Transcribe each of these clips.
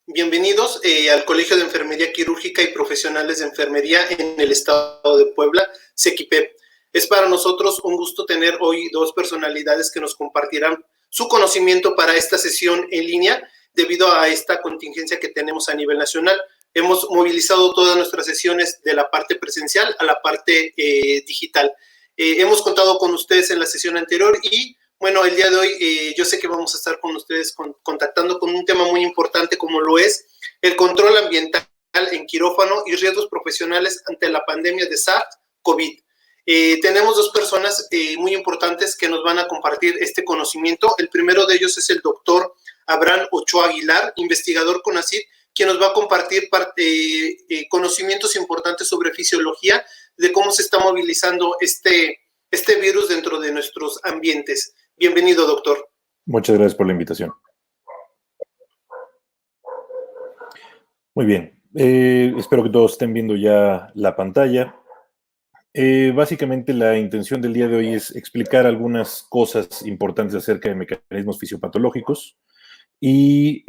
Bienvenidos al Colegio de Enfermería Quirúrgica y Profesionales de Enfermería en el Estado de Puebla, CEQUIPEP. Es para nosotros un gusto tener hoy dos personalidades que nos compartirán su conocimiento para esta sesión en línea debido a esta contingencia que tenemos a nivel nacional. Hemos movilizado todas nuestras sesiones de la parte presencial a la parte digital. Hemos contado con ustedes en la sesión anterior y bueno, el día de hoy yo sé que vamos a estar con ustedes contactando con un tema muy importante como lo es el control ambiental en quirófano y riesgos profesionales ante la pandemia de SARS-CoV. Tenemos dos personas muy importantes que nos van a compartir este conocimiento. El primero de ellos es el doctor Abraham Ochoa Aguilar, investigador CONACYT, quien nos va a compartir conocimientos importantes sobre fisiología de cómo se está movilizando este virus dentro de nuestros ambientes. Bienvenido, doctor. Muchas gracias por la invitación. Muy bien. Espero que todos estén viendo ya la pantalla. Básicamente la intención del día de hoy es explicar algunas cosas importantes acerca de mecanismos fisiopatológicos y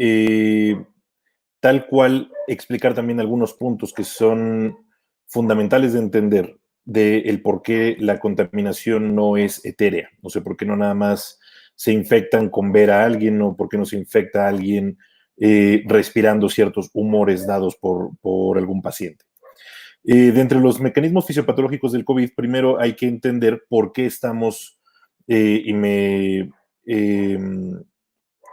tal cual explicar también algunos puntos que son fundamentales de entender del por qué la contaminación no es etérea. No sé por qué no nada más se infectan con ver a alguien o por qué no se infecta a alguien respirando ciertos humores dados por algún paciente. De entre los mecanismos fisiopatológicos del COVID, primero hay que entender por qué estamos, y me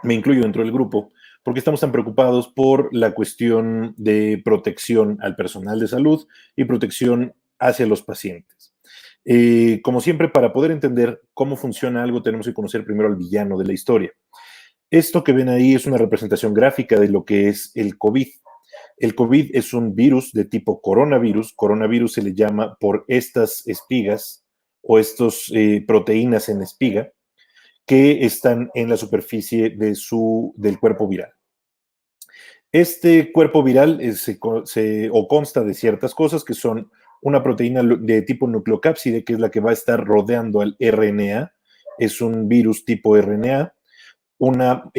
incluyo dentro del grupo, por qué estamos tan preocupados por la cuestión de protección al personal de salud y protección hacia los pacientes. Como siempre, para poder entender cómo funciona algo, tenemos que conocer primero al villano de la historia. Esto que ven ahí es una representación gráfica de lo que es el COVID. El COVID es un virus de tipo coronavirus. Coronavirus se le llama por estas espigas o estas proteínas en espiga que están en la superficie del cuerpo viral. Este cuerpo viral consta de ciertas cosas que son una proteína de tipo nucleocápside, que es la que va a estar rodeando al RNA, es un virus tipo RNA, una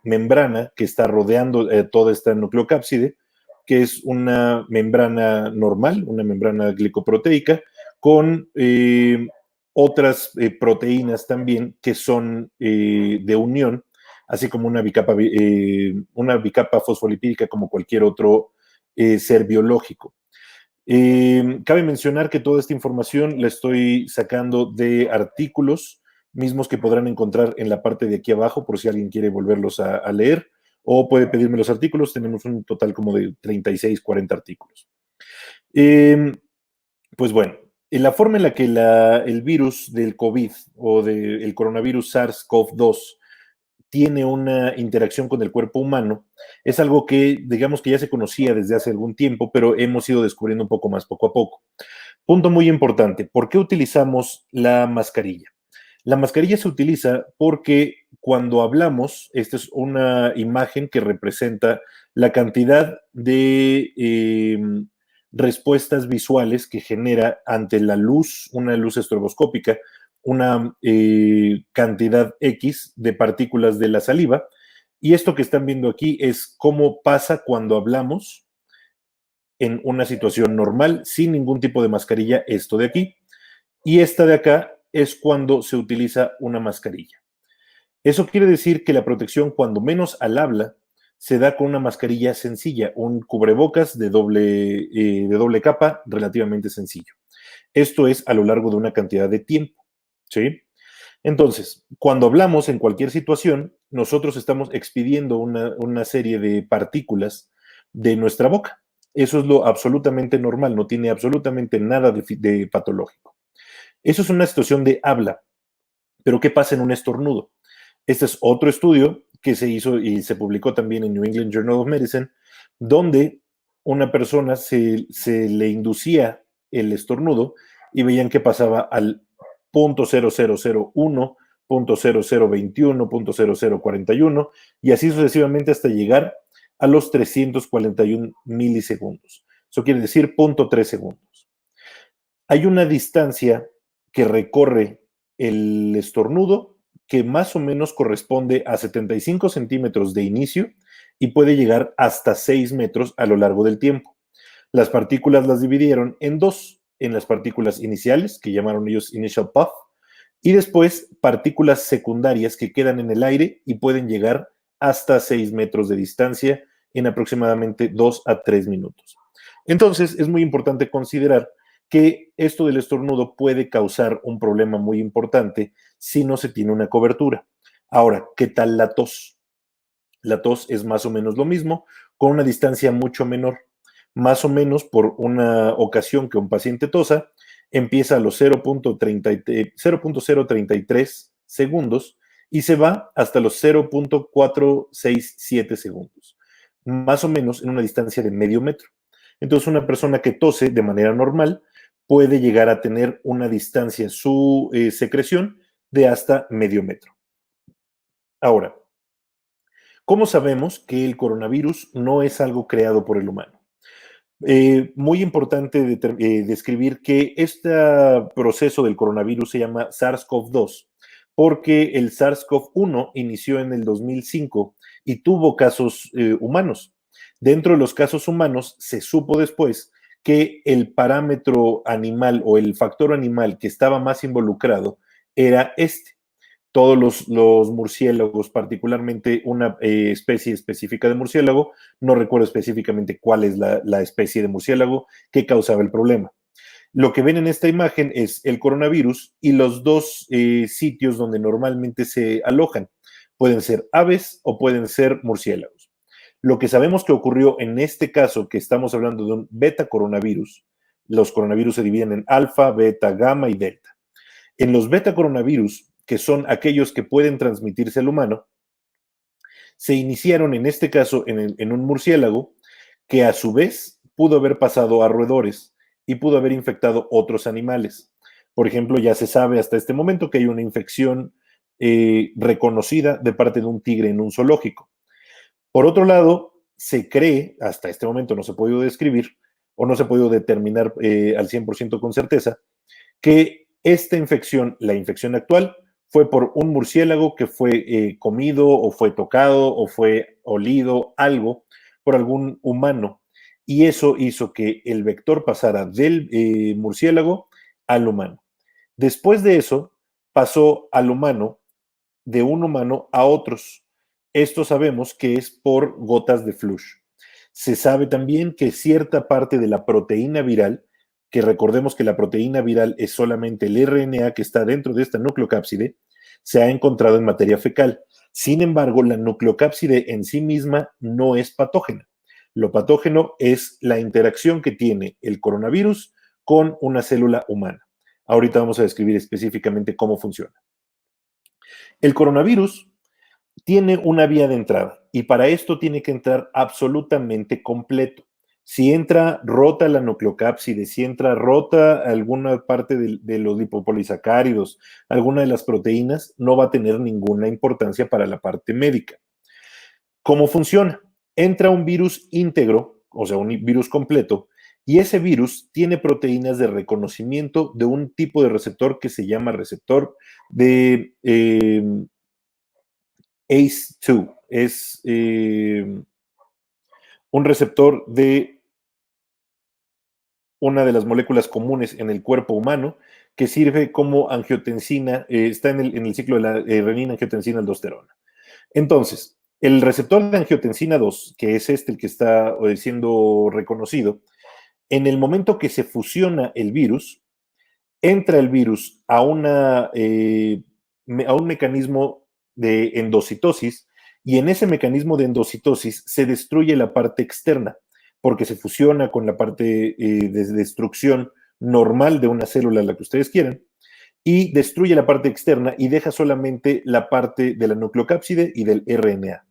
membrana que está rodeando toda esta nucleocápside, que es una membrana normal, una membrana glicoproteica, con otras proteínas también que son de unión, así como una bicapa fosfolipídica como cualquier otro ser biológico. Cabe mencionar que toda esta información la estoy sacando de artículos mismos que podrán encontrar en la parte de aquí abajo por si alguien quiere volverlos a leer o puede pedirme los artículos. Tenemos un total como de 36, 40 artículos. Pues bueno, en la forma en la que el virus del COVID o del coronavirus SARS-CoV-2 tiene una interacción con el cuerpo humano, es algo que digamos que ya se conocía desde hace algún tiempo, pero hemos ido descubriendo un poco más poco a poco. Punto muy importante, ¿por qué utilizamos la mascarilla? La mascarilla se utiliza porque cuando hablamos, esta es una imagen que representa la cantidad de respuestas visuales que genera ante la luz, una luz estroboscópica, una cantidad X de partículas de la saliva. Y esto que están viendo aquí es cómo pasa cuando hablamos en una situación normal, sin ningún tipo de mascarilla, esto de aquí. Y esta de acá es cuando se utiliza una mascarilla. Eso quiere decir que la protección, cuando menos al habla, se da con una mascarilla sencilla, un cubrebocas de doble capa relativamente sencillo. Esto es a lo largo de una cantidad de tiempo, ¿sí? Entonces, cuando hablamos en cualquier situación, nosotros estamos expidiendo una serie de partículas de nuestra boca. Eso es lo absolutamente normal, no tiene absolutamente nada de patológico. Eso es una situación de habla. Pero ¿qué pasa en un estornudo? Este es otro estudio que se hizo y se publicó también en New England Journal of Medicine, donde una persona se le inducía el estornudo y veían que pasaba al 0.0001, 0.0021, 0.0041 y así sucesivamente hasta llegar a los 341 milisegundos. Eso quiere decir 0.3 segundos. Hay una distancia que recorre el estornudo que más o menos corresponde a 75 centímetros de inicio y puede llegar hasta 6 metros a lo largo del tiempo. Las partículas las dividieron en dos, en las partículas iniciales, que llamaron ellos initial puff, y después partículas secundarias que quedan en el aire y pueden llegar hasta 6 metros de distancia en aproximadamente 2 a 3 minutos. Entonces, es muy importante considerar que esto del estornudo puede causar un problema muy importante si no se tiene una cobertura. Ahora, ¿qué tal la tos? La tos es más o menos lo mismo, con una distancia mucho menor. Más o menos por una ocasión que un paciente tosa, empieza a los 0.033 segundos y se va hasta los 0.467 segundos, más o menos en una distancia de medio metro. Entonces, una persona que tose de manera normal puede llegar a tener una distancia, su secreción, de hasta medio metro. Ahora, ¿cómo sabemos que el coronavirus no es algo creado por el humano? Muy importante describir que este proceso del coronavirus se llama SARS-CoV-2 porque el SARS-CoV-1 inició en el 2005 y tuvo casos humanos. Dentro de los casos humanos se supo después que el parámetro animal o el factor animal que estaba más involucrado era este. Todos los murciélagos, particularmente una especie específica de murciélago, no recuerdo específicamente cuál es la especie de murciélago que causaba el problema. Lo que ven en esta imagen es el coronavirus y los dos sitios donde normalmente se alojan. Pueden ser aves o pueden ser murciélagos. Lo que sabemos que ocurrió en este caso, que estamos hablando de un beta coronavirus, los coronavirus se dividen en alfa, beta, gamma y delta. En los beta coronavirus, que son aquellos que pueden transmitirse al humano, se iniciaron en este caso en un murciélago que a su vez pudo haber pasado a roedores y pudo haber infectado otros animales. Por ejemplo, ya se sabe hasta este momento que hay una infección reconocida de parte de un tigre en un zoológico. Por otro lado, se cree, hasta este momento no se ha podido describir o no se ha podido determinar al 100% con certeza, que esta infección, la infección actual, fue por un murciélago que fue comido o fue tocado o fue olido, algo, por algún humano. Y eso hizo que el vector pasara del murciélago al humano. Después de eso, pasó al humano, de un humano a otros. Esto sabemos que es por gotas de flush. Se sabe también que cierta parte de la proteína viral, que recordemos que la proteína viral es solamente el RNA que está dentro de esta nucleocápside, se ha encontrado en materia fecal. Sin embargo, la nucleocápside en sí misma no es patógena. Lo patógeno es la interacción que tiene el coronavirus con una célula humana. Ahorita vamos a describir específicamente cómo funciona. El coronavirus tiene una vía de entrada y para esto tiene que entrar absolutamente completo. Si entra rota la nucleocápside, si entra rota alguna parte de los lipopolisacáridos, alguna de las proteínas, no va a tener ninguna importancia para la parte médica. ¿Cómo funciona? Entra un virus íntegro, o sea, un virus completo, y ese virus tiene proteínas de reconocimiento de un tipo de receptor que se llama receptor de ACE2. Es un receptor de una de las moléculas comunes en el cuerpo humano que sirve como angiotensina, está en el ciclo de la renina-angiotensina-aldosterona. Entonces, el receptor de angiotensina 2, que es el que está siendo reconocido, en el momento que se fusiona el virus, entra el virus a un mecanismo de endocitosis y en ese mecanismo de endocitosis se destruye la parte externa porque se fusiona con la parte de destrucción normal de una célula, la que ustedes quieran, y destruye la parte externa y deja solamente la parte de la nucleocápside y del RNA.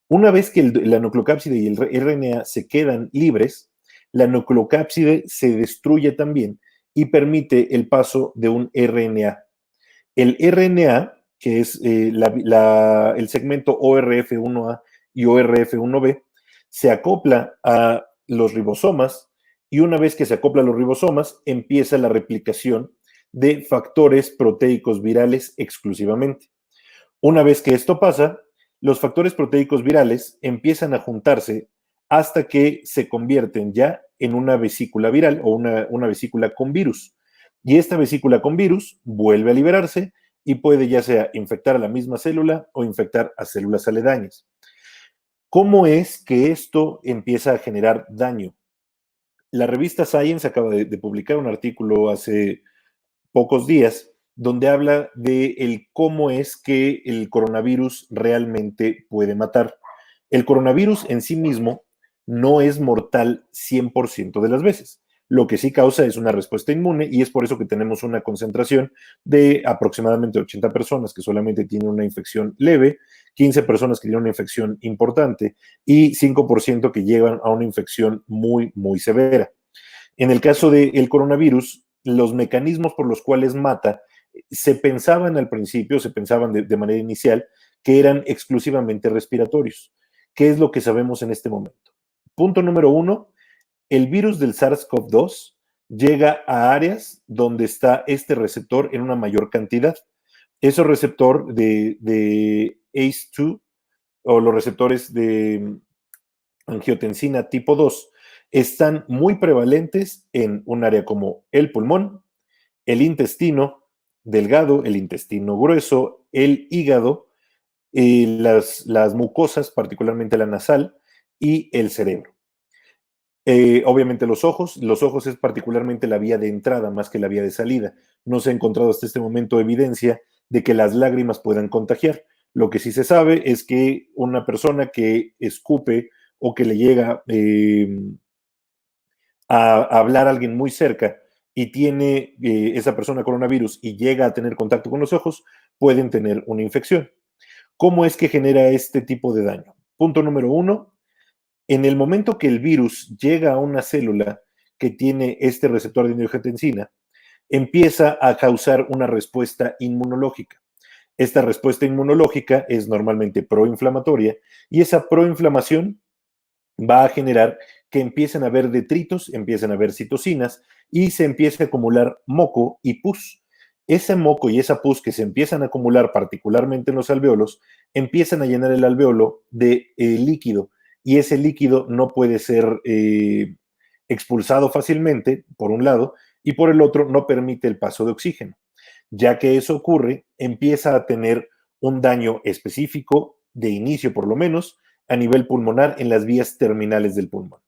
Una vez que la nucleocápside y el RNA se quedan libres, la nucleocápside se destruye también y permite el paso de un RNA. El RNA, que es el segmento ORF1A y ORF1B, se acopla a los ribosomas y una vez que se acopla a los ribosomas, empieza la replicación de factores proteicos virales exclusivamente. Una vez que esto pasa, los factores proteicos virales empiezan a juntarse hasta que se convierten ya en una vesícula viral o una vesícula con virus. Y esta vesícula con virus vuelve a liberarse y puede ya sea infectar a la misma célula o infectar a células aledañas. ¿Cómo es que esto empieza a generar daño? La revista Science acaba de publicar un artículo hace pocos días donde habla de cómo es que el coronavirus realmente puede matar. El coronavirus en sí mismo no es mortal 100% de las veces. Lo que sí causa es una respuesta inmune y es por eso que tenemos una concentración de aproximadamente 80 personas que solamente tienen una infección leve, 15 personas que tienen una infección importante y 5% que llegan a una infección muy, muy severa. En el caso del coronavirus, los mecanismos por los cuales mata se pensaban al principio, se pensaban de manera inicial, que eran exclusivamente respiratorios. ¿Qué es lo que sabemos en este momento? Punto número 1, el virus del SARS-CoV-2 llega a áreas donde está este receptor en una mayor cantidad. Esos receptor de ACE2 o los receptores de angiotensina tipo 2 están muy prevalentes en un área como el pulmón, el intestino delgado, el intestino grueso, el hígado, las mucosas, particularmente la nasal, y el cerebro. Obviamente los ojos es particularmente la vía de entrada más que la vía de salida. No se ha encontrado hasta este momento evidencia de que las lágrimas puedan contagiar. Lo que sí se sabe es que una persona que escupe o que le llega a hablar a alguien muy cerca y tiene esa persona coronavirus y llega a tener contacto con los ojos, pueden tener una infección. ¿Cómo es que genera este tipo de daño? Punto número 1, en el momento que el virus llega a una célula que tiene este receptor de angiotensina, empieza a causar una respuesta inmunológica. Esta respuesta inmunológica es normalmente proinflamatoria y esa proinflamación va a generar que empiecen a haber detritos, empiecen a haber citocinas y se empiece a acumular moco y pus. Ese moco y esa pus que se empiezan a acumular particularmente en los alvéolos, empiezan a llenar el alvéolo de líquido y ese líquido no puede ser expulsado fácilmente, por un lado, y por el otro no permite el paso de oxígeno. Ya que eso ocurre, empieza a tener un daño específico, de inicio por lo menos, a nivel pulmonar en las vías terminales del pulmón.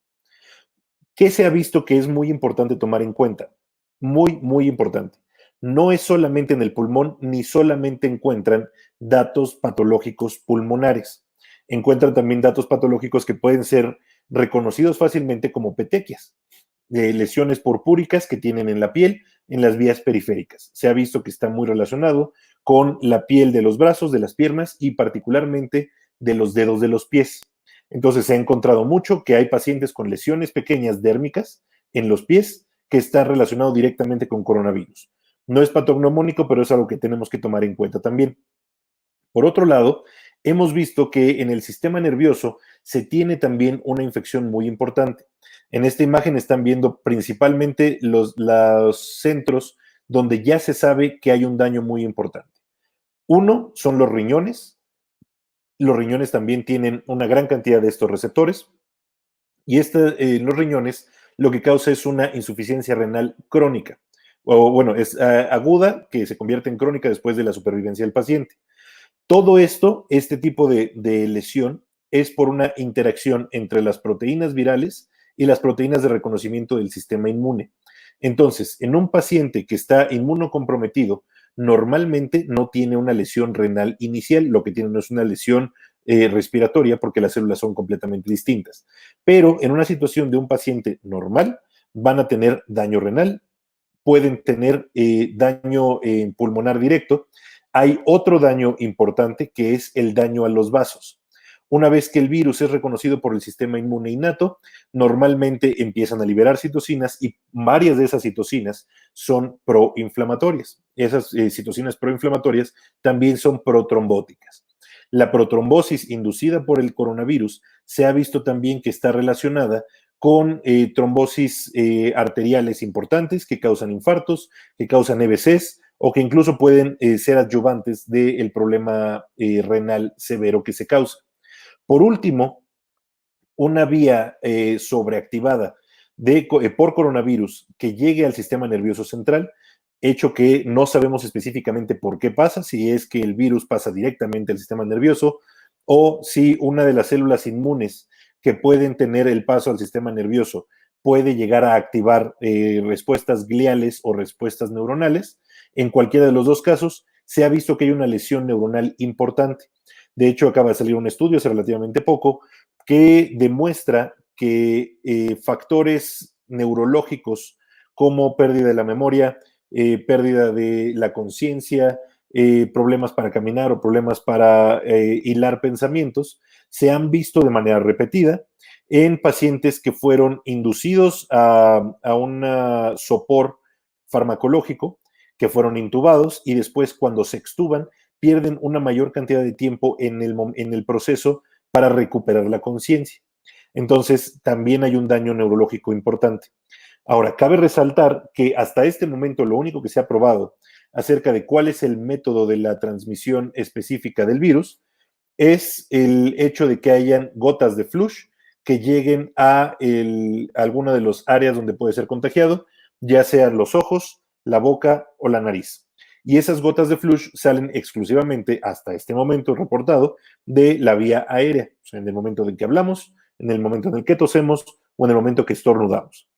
¿Qué se ha visto que es muy importante tomar en cuenta? Muy, muy importante. No es solamente en el pulmón, ni solamente encuentran datos patológicos pulmonares. Encuentran también datos patológicos que pueden ser reconocidos fácilmente como petequias, de lesiones purpúricas que tienen en la piel, en las vías periféricas. Se ha visto que está muy relacionado con la piel de los brazos, de las piernas y particularmente de los dedos de los pies. Entonces se ha encontrado mucho que hay pacientes con lesiones pequeñas dérmicas en los pies que está relacionado directamente con coronavirus. No es patognomónico, pero es algo que tenemos que tomar en cuenta también. Por otro lado, hemos visto que en el sistema nervioso se tiene también una infección muy importante. En esta imagen están viendo principalmente los centros donde ya se sabe que hay un daño muy importante. Uno son los riñones. Los riñones también tienen una gran cantidad de estos receptores y los riñones lo que causa es una insuficiencia renal crónica. O bueno, es aguda que se convierte en crónica después de la supervivencia del paciente. Todo esto, este tipo de lesión, es por una interacción entre las proteínas virales y las proteínas de reconocimiento del sistema inmune. Entonces, en un paciente que está inmunocomprometido, normalmente no tiene una lesión renal inicial, lo que tiene no es una lesión respiratoria porque las células son completamente distintas. Pero en una situación de un paciente normal, van a tener daño renal, pueden tener daño pulmonar directo. Hay otro daño importante que es el daño a los vasos. Una vez que el virus es reconocido por el sistema inmune innato, normalmente empiezan a liberar citocinas y varias de esas citocinas son proinflamatorias. Esas citocinas proinflamatorias también son protrombóticas. La protrombosis inducida por el coronavirus se ha visto también que está relacionada con trombosis arteriales importantes que causan infartos, que causan EBCs o que incluso pueden ser adyuvantes del problema renal severo que se causa. Por último, una vía sobreactivada por coronavirus que llegue al sistema nervioso central, hecho que no sabemos específicamente por qué pasa, si es que el virus pasa directamente al sistema nervioso o si una de las células inmunes que pueden tener el paso al sistema nervioso puede llegar a activar respuestas gliales o respuestas neuronales. En cualquiera de los dos casos, se ha visto que hay una lesión neuronal importante. De hecho, acaba de salir un estudio hace relativamente poco que demuestra que factores neurológicos como pérdida de la memoria, pérdida de la conciencia, problemas para caminar o problemas para hilar pensamientos, se han visto de manera repetida en pacientes que fueron inducidos a un sopor farmacológico, que fueron intubados y después cuando se extuban pierden una mayor cantidad de tiempo en el proceso para recuperar la conciencia. Entonces, también hay un daño neurológico importante. Ahora, cabe resaltar que hasta este momento lo único que se ha probado acerca de cuál es el método de la transmisión específica del virus es el hecho de que hayan gotas de flush que lleguen a alguna de las áreas donde puede ser contagiado, ya sean los ojos, la boca o la nariz. Y esas gotas de flush salen exclusivamente, hasta este momento reportado, de la vía aérea, o sea, en el momento en que hablamos, en el momento en el que tosemos o en el momento que estornudamos.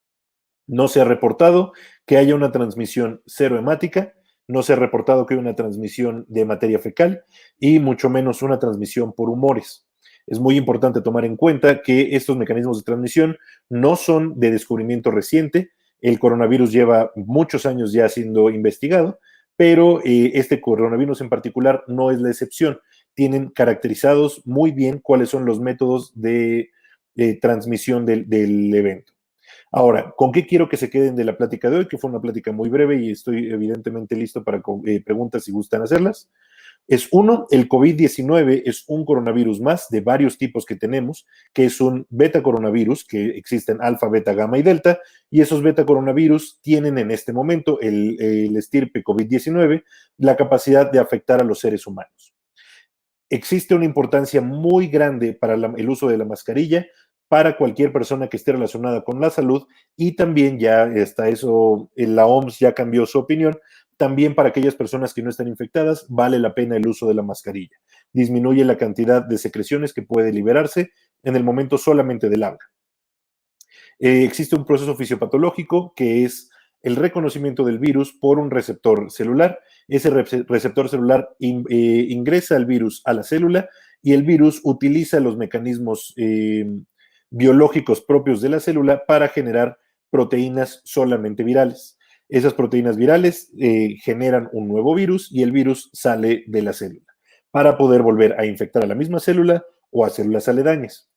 No se ha reportado que haya una transmisión serohemática, no se ha reportado que haya una transmisión de materia fecal y mucho menos una transmisión por humores. Es muy importante tomar en cuenta que estos mecanismos de transmisión no son de descubrimiento reciente. El coronavirus lleva muchos años ya siendo investigado, pero este coronavirus en particular no es la excepción. Tienen caracterizados muy bien cuáles son los métodos de transmisión del evento. Ahora, ¿con qué quiero que se queden de la plática de hoy? Que fue una plática muy breve y estoy evidentemente listo para preguntas si gustan hacerlas. Es uno, el COVID-19 es un coronavirus más de varios tipos que tenemos, que es un beta coronavirus, que existen alfa, beta, gamma y delta, y esos beta coronavirus tienen en este momento, el estirpe COVID-19, la capacidad de afectar a los seres humanos. Existe una importancia muy grande para el uso de la mascarilla para cualquier persona que esté relacionada con la salud y también ya está eso, la OMS ya cambió su opinión, también para aquellas personas que no están infectadas vale la pena el uso de la mascarilla. Disminuye la cantidad de secreciones que puede liberarse en el momento solamente del habla. Existe un proceso fisiopatológico que es el reconocimiento del virus por un receptor celular. Ese receptor celular ingresa el virus a la célula y el virus utiliza los mecanismos biológicos propios de la célula para generar proteínas solamente virales. Esas proteínas virales generan un nuevo virus y el virus sale de la célula para poder volver a infectar a la misma célula o a células aledañas.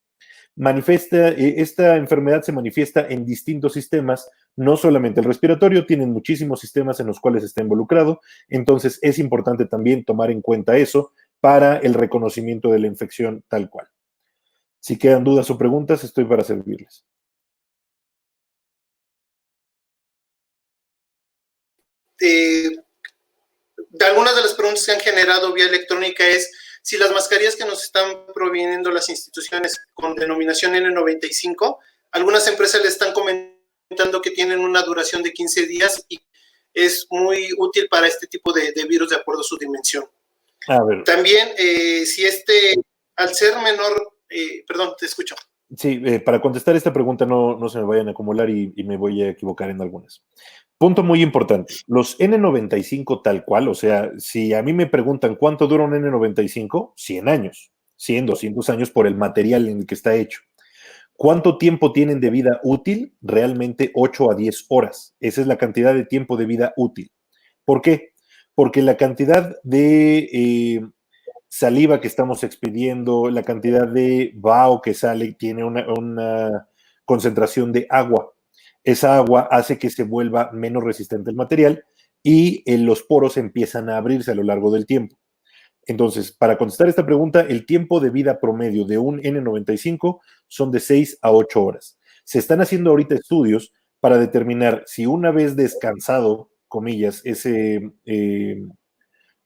Esta enfermedad se manifiesta en distintos sistemas, no solamente el respiratorio, tienen muchísimos sistemas en los cuales está involucrado, entonces es importante también tomar en cuenta eso para el reconocimiento de la infección tal cual. Si quedan dudas o preguntas, estoy para servirles. De algunas de las preguntas que han generado vía electrónica es si las mascarillas que nos están proveyendo las instituciones con denominación N95, algunas empresas le están comentando que tienen una duración de 15 días y es muy útil para este tipo de virus de acuerdo a su dimensión. A ver. También, si al ser menor, perdón, te escucho. Sí, para contestar esta pregunta no se me vayan a acumular y me voy a equivocar en algunas. Punto muy importante, los N95 tal cual, o sea, si a mí me preguntan cuánto dura un N95, 100 años, 100, 200 años por el material en el que está hecho. ¿Cuánto tiempo tienen de vida útil? Realmente 8 a 10 horas. Esa es la cantidad de tiempo de vida útil. ¿Por qué? Porque la cantidad de saliva que estamos expidiendo, la cantidad de vaho que sale, tiene una concentración de agua. Esa agua hace que se vuelva menos resistente el material y los poros empiezan a abrirse a lo largo del tiempo. Entonces, para contestar esta pregunta, el tiempo de vida promedio de un N95 son de 6 a 8 horas. Se están haciendo ahorita estudios para determinar si una vez descansado comillas, ese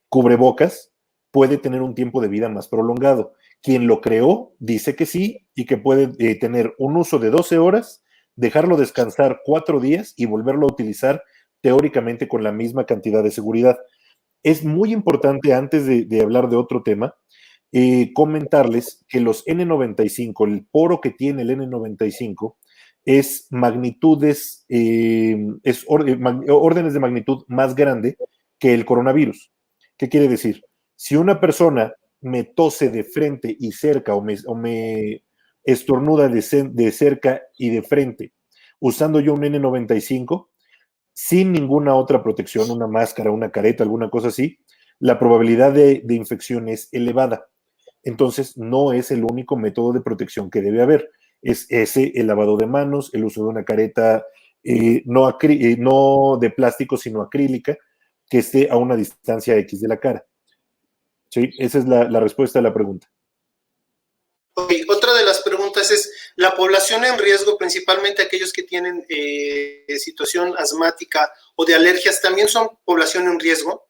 cubrebocas puede tener un tiempo de vida más prolongado. Quien lo creó dice que sí y que puede tener un uso de 12 horas, dejarlo descansar 4 días y volverlo a utilizar teóricamente con la misma cantidad de seguridad. Es muy importante, antes de hablar de otro tema, comentarles que los N95, el poro que tiene el N95, es magnitudes, órdenes de magnitud más grande que el coronavirus. ¿Qué quiere decir? Si una persona me tose de frente y cerca o me estornuda de cerca y de frente usando yo un N95, sin ninguna otra protección, una máscara, una careta, alguna cosa así, la probabilidad de infección es elevada. Entonces, no es el único método de protección que debe haber. Es ese, el lavado de manos, el uso de una careta no de plástico, sino acrílica, que esté a una distancia X de la cara. Sí, esa es la respuesta a la pregunta. Okay. Otra de las preguntas es, ¿la población en riesgo, principalmente aquellos que tienen situación asmática o de alergias, también son población en riesgo?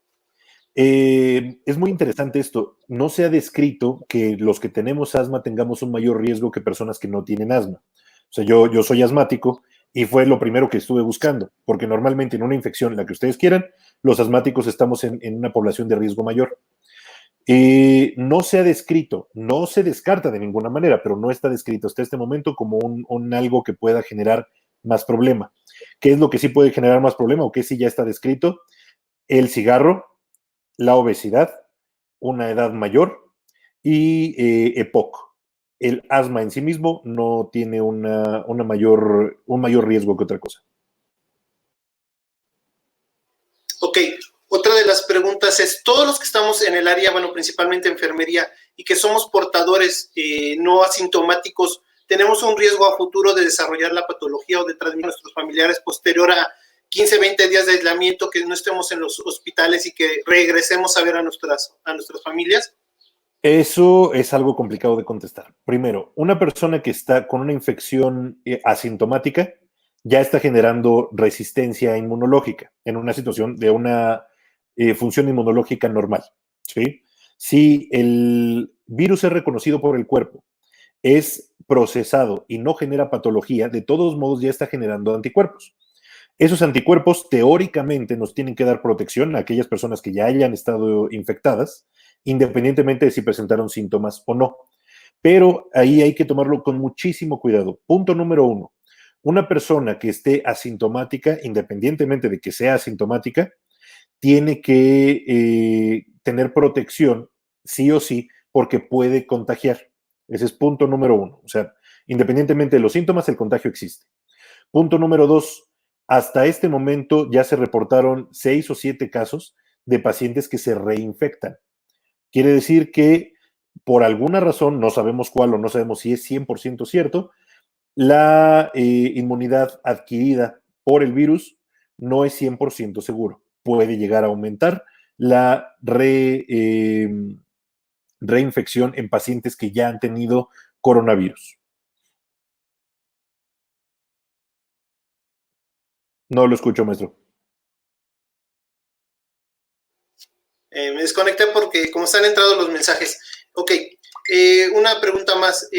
Es muy interesante esto. No se ha descrito que los que tenemos asma tengamos un mayor riesgo que personas que no tienen asma. O sea, yo soy asmático y fue lo primero que estuve buscando, porque normalmente en una infección, la que ustedes quieran, los asmáticos estamos en una población de riesgo mayor. No se ha descrito, no se descarta de ninguna manera, pero no está descrito hasta este momento como un algo que pueda generar más problema. ¿Qué es lo que sí puede generar más problema o qué sí ya está descrito? El cigarro, la obesidad, una edad mayor y EPOC. El asma en sí mismo no tiene un mayor riesgo que otra cosa. Ok, otra de las preguntas es, todos los que estamos en el área, bueno, principalmente enfermería, y que somos portadores no asintomáticos, ¿tenemos un riesgo a futuro de desarrollar la patología o de transmitir a nuestros familiares posterior a 15, 20 días de aislamiento, que no estemos en los hospitales y que regresemos a ver a nuestras familias? Eso es algo complicado de contestar. Primero, una persona que está con una infección asintomática ya está generando resistencia inmunológica en una situación de una función inmunológica normal. ¿Sí? Si el virus es reconocido por el cuerpo, es procesado y no genera patología, de todos modos ya está generando anticuerpos. Esos anticuerpos teóricamente nos tienen que dar protección a aquellas personas que ya hayan estado infectadas, independientemente de si presentaron síntomas o no. Pero ahí hay que tomarlo con muchísimo cuidado. Punto número 1. Una persona que esté asintomática, independientemente de que sea asintomática, tiene que tener protección, sí o sí, porque puede contagiar. Ese es punto número 1. O sea, independientemente de los síntomas, el contagio existe. Punto número 2. Hasta este momento ya se reportaron 6 o 7 casos de pacientes que se reinfectan. Quiere decir que por alguna razón, no sabemos cuál o no sabemos si es 100% cierto, la inmunidad adquirida por el virus no es 100% seguro. Puede llegar a aumentar la reinfección en pacientes que ya han tenido coronavirus. No lo escucho, maestro. Me desconecté porque como están entrando los mensajes. Ok, una pregunta más.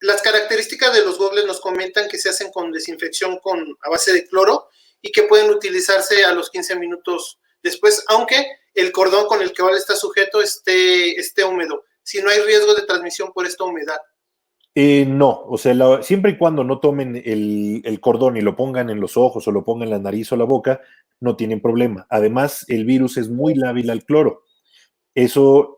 Las características de los gogles nos comentan que se hacen con desinfección a base de cloro y que pueden utilizarse a los 15 minutos después, aunque el cordón con el que está sujeto esté húmedo. Si no hay riesgo de transmisión por esta humedad. No, o sea, siempre y cuando no tomen el cordón y lo pongan en los ojos o lo pongan en la nariz o la boca, no tienen problema. Además, el virus es muy lábil al cloro. Eso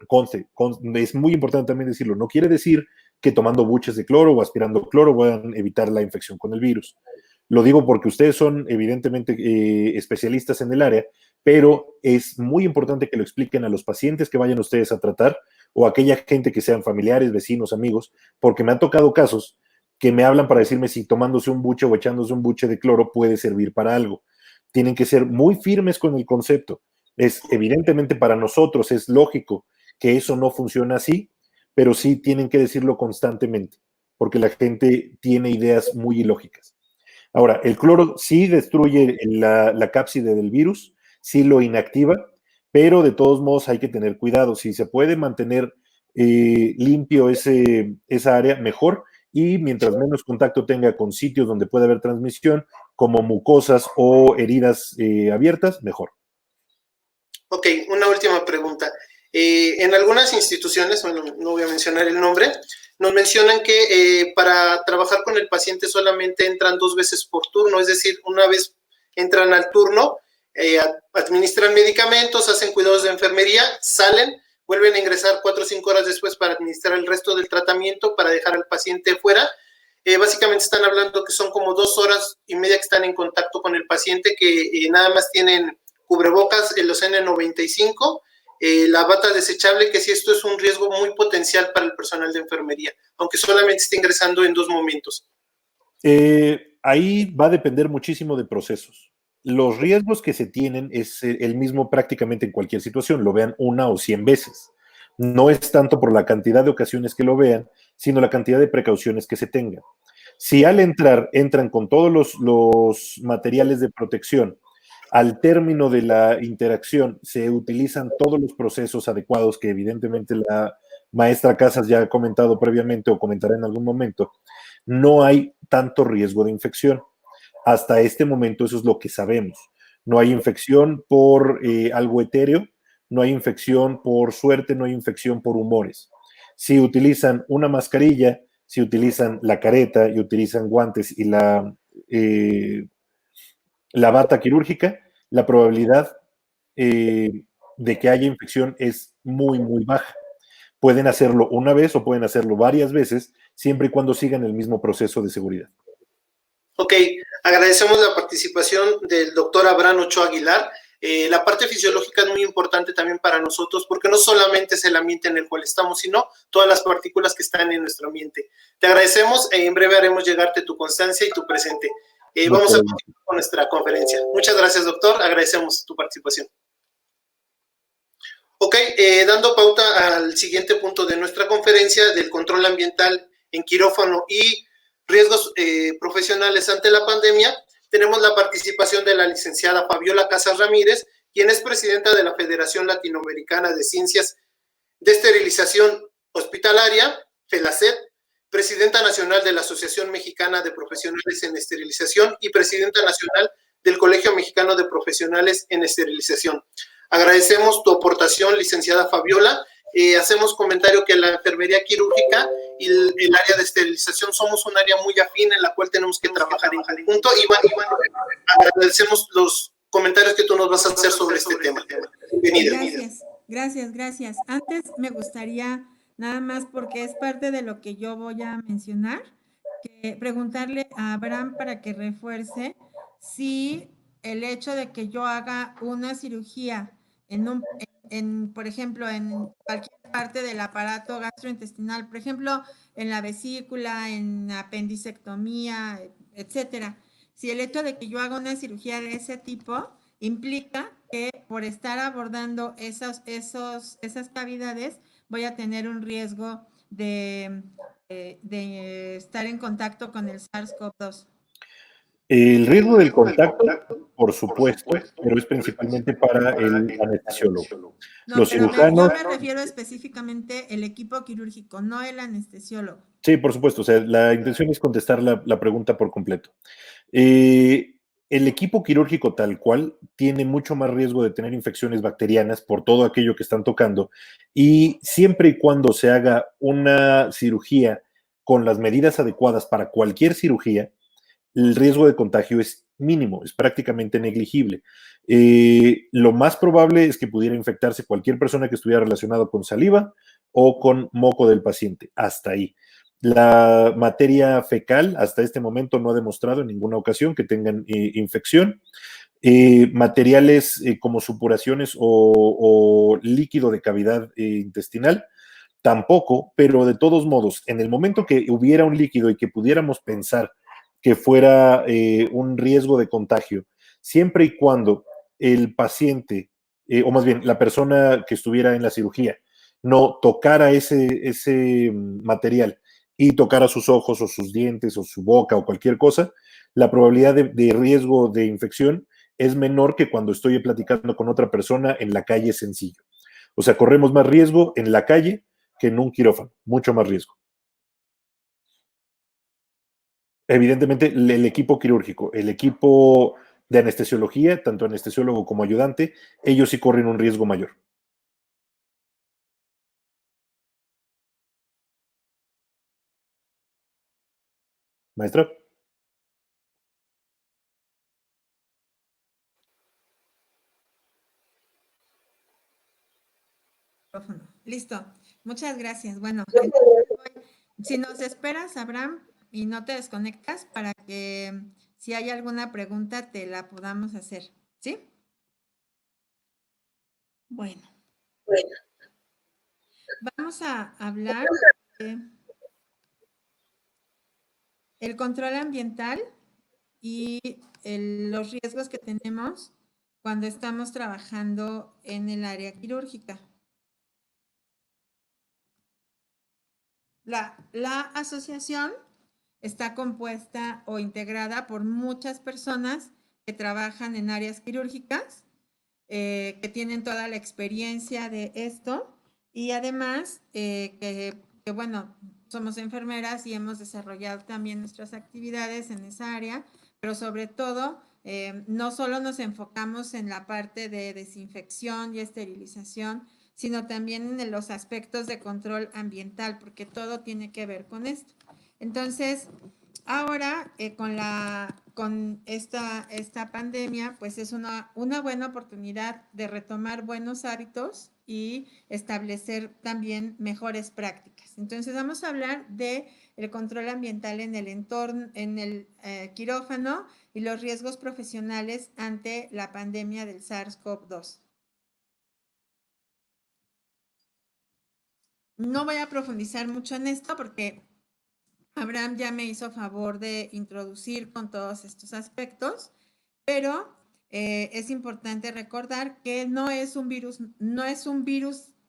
es muy importante también decirlo. No quiere decir que tomando buches de cloro o aspirando cloro puedan evitar la infección con el virus. Lo digo porque ustedes son evidentemente especialistas en el área, pero es muy importante que lo expliquen a los pacientes que vayan ustedes a tratar o a aquella gente que sean familiares, vecinos, amigos, porque me han tocado casos que me hablan para decirme si tomándose un buche o echándose un buche de cloro puede servir para algo. Tienen que ser muy firmes con el concepto. Es evidentemente para nosotros es lógico que eso no funciona así, pero sí tienen que decirlo constantemente, porque la gente tiene ideas muy ilógicas. Ahora, el cloro sí destruye la cápside del virus, sí lo inactiva, pero de todos modos hay que tener cuidado. Si se puede mantener limpio esa área, mejor, y mientras menos contacto tenga con sitios donde puede haber transmisión, como mucosas o heridas abiertas, mejor. Ok, una última pregunta. En algunas instituciones, bueno, no voy a mencionar el nombre, nos mencionan que para trabajar con el paciente solamente entran 2 veces por turno, es decir, una vez entran al turno, administran medicamentos, hacen cuidados de enfermería, salen, vuelven a ingresar 4 o 5 horas después para administrar el resto del tratamiento, para dejar al paciente fuera. Básicamente están hablando que son como 2 horas y media que están en contacto con el paciente, que nada más tienen cubrebocas, los N95, la bata desechable, que si esto es un riesgo muy potencial para el personal de enfermería, aunque solamente esté ingresando en 2 momentos. Ahí va a depender muchísimo de procesos. Los riesgos que se tienen es el mismo prácticamente en cualquier situación, lo vean 1 o 100 veces. No es tanto por la cantidad de ocasiones que lo vean, sino la cantidad de precauciones que se tengan. Si al entran con todos los materiales de protección, al término de la interacción se utilizan todos los procesos adecuados que evidentemente la maestra Casas ya ha comentado previamente o comentará en algún momento, no hay tanto riesgo de infección. Hasta este momento eso es lo que sabemos. No hay infección por algo etéreo, no hay infección por suerte, no hay infección por humores. Si utilizan una mascarilla, si utilizan la careta y utilizan guantes y la bata quirúrgica, la probabilidad de que haya infección es muy, muy baja. Pueden hacerlo una vez o pueden hacerlo varias veces, siempre y cuando sigan el mismo proceso de seguridad. Ok, agradecemos la participación del doctor Abraham Ochoa Aguilar. La parte fisiológica es muy importante también para nosotros, porque no solamente es el ambiente en el cual estamos, sino todas las partículas que están en nuestro ambiente. Te agradecemos en breve haremos llegarte tu constancia y tu presente. Vamos a continuar con nuestra conferencia. Muchas gracias, doctor. Agradecemos tu participación. Ok, dando pauta al siguiente punto de nuestra conferencia del control ambiental en quirófano y riesgos profesionales ante la pandemia, tenemos la participación de la licenciada Fabiola Casas Ramírez, quien es presidenta de la Federación Latinoamericana de Ciencias de Esterilización Hospitalaria, FELACET, presidenta nacional de la Asociación Mexicana de Profesionales en Esterilización y presidenta nacional del Colegio Mexicano de Profesionales en Esterilización. Agradecemos tu aportación, licenciada Fabiola. Hacemos comentario que la enfermería quirúrgica y el área de esterilización somos un área muy afín en la cual tenemos que trabajar en conjunto. Iván, agradecemos los comentarios que tú nos vas a hacer sobre este tema. Bienvenida. Gracias. Antes me gustaría, nada más porque es parte de lo que yo voy a mencionar, que preguntarle a Abraham para que refuerce si el hecho de que yo haga una cirugía por ejemplo, en cualquier parte del aparato gastrointestinal, por ejemplo, en la vesícula, en apendicectomía, etcétera. Si el hecho de que yo haga una cirugía de ese tipo implica que por estar abordando esas cavidades voy a tener un riesgo de estar en contacto con el SARS-CoV-2. El riesgo del contacto, por supuesto, pero es principalmente para el anestesiólogo. No, Los pero cirujanos. yo me refiero específicamente al equipo quirúrgico, no el anestesiólogo. Sí, por supuesto. O sea, la intención es contestar la pregunta por completo. El equipo quirúrgico tal cual tiene mucho más riesgo de tener infecciones bacterianas por todo aquello que están tocando, y siempre y cuando se haga una cirugía con las medidas adecuadas para cualquier cirugía, el riesgo de contagio es mínimo, es prácticamente negligible. Lo más probable es que pudiera infectarse cualquier persona que estuviera relacionado con saliva o con moco del paciente, hasta ahí. La materia fecal hasta este momento no ha demostrado en ninguna ocasión que tengan infección. Materiales como supuraciones o líquido de cavidad intestinal, tampoco, pero de todos modos, en el momento que hubiera un líquido y que pudiéramos pensar que fuera un riesgo de contagio, siempre y cuando el paciente, o más bien la persona que estuviera en la cirugía, no tocara ese material y tocara sus ojos o sus dientes o su boca o cualquier cosa, la probabilidad de riesgo de infección es menor que cuando estoy platicando con otra persona en la calle sencillo. O sea, corremos más riesgo en la calle que en un quirófano, mucho más riesgo. Evidentemente, el equipo quirúrgico, el equipo de anestesiología, tanto anestesiólogo como ayudante, ellos sí corren un riesgo mayor. Maestra. Listo. Muchas gracias. Bueno, si nos esperas, Abraham, y no te desconectas para que si hay alguna pregunta te la podamos hacer. ¿Sí? Bueno, vamos a hablar de el control ambiental y los riesgos que tenemos cuando estamos trabajando en el área quirúrgica. La asociación está compuesta o integrada por muchas personas que trabajan en áreas quirúrgicas, que tienen toda la experiencia de esto y además bueno, somos enfermeras y hemos desarrollado también nuestras actividades en esa área, pero sobre todo no solo nos enfocamos en la parte de desinfección y esterilización, sino también en los aspectos de control ambiental, porque todo tiene que ver con esto. Entonces, ahora con esta pandemia, pues es una buena oportunidad de retomar buenos hábitos y establecer también mejores prácticas. Entonces, vamos a hablar de el control ambiental en el entorno, en el quirófano y los riesgos profesionales ante la pandemia del SARS-CoV-2. No voy a profundizar mucho en esto porque Abraham ya me hizo favor de introducir con todos estos aspectos, pero es importante recordar que no es un virus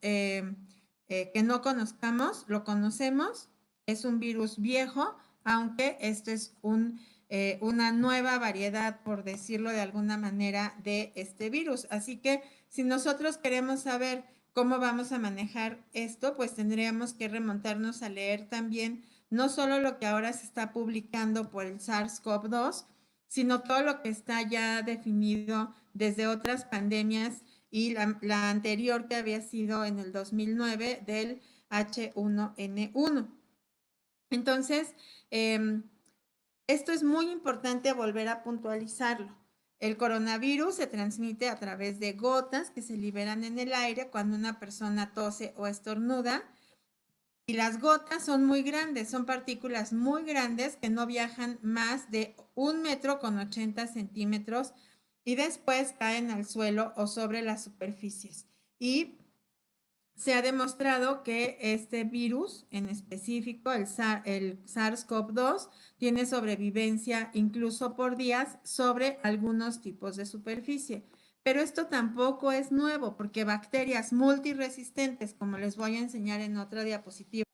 que no conozcamos, lo conocemos, es un virus viejo, aunque esto es una nueva variedad, por decirlo de alguna manera, de este virus. Así que si nosotros queremos saber cómo vamos a manejar esto, pues tendríamos que remontarnos a leer también no solo lo que ahora se está publicando por el SARS-CoV-2, sino todo lo que está ya definido desde otras pandemias y la anterior que había sido en el 2009 del H1N1. Entonces, esto es muy importante volver a puntualizarlo. El coronavirus se transmite a través de gotas que se liberan en el aire cuando una persona tose o estornuda. Y las gotas son muy grandes, son partículas muy grandes que no viajan más de 1,80 m y después caen al suelo o sobre las superficies. Y se ha demostrado que este virus en específico, el SARS-CoV-2, tiene sobrevivencia incluso por días sobre algunos tipos de superficie. Pero esto tampoco es nuevo porque bacterias multiresistentes, como les voy a enseñar en otra diapositiva,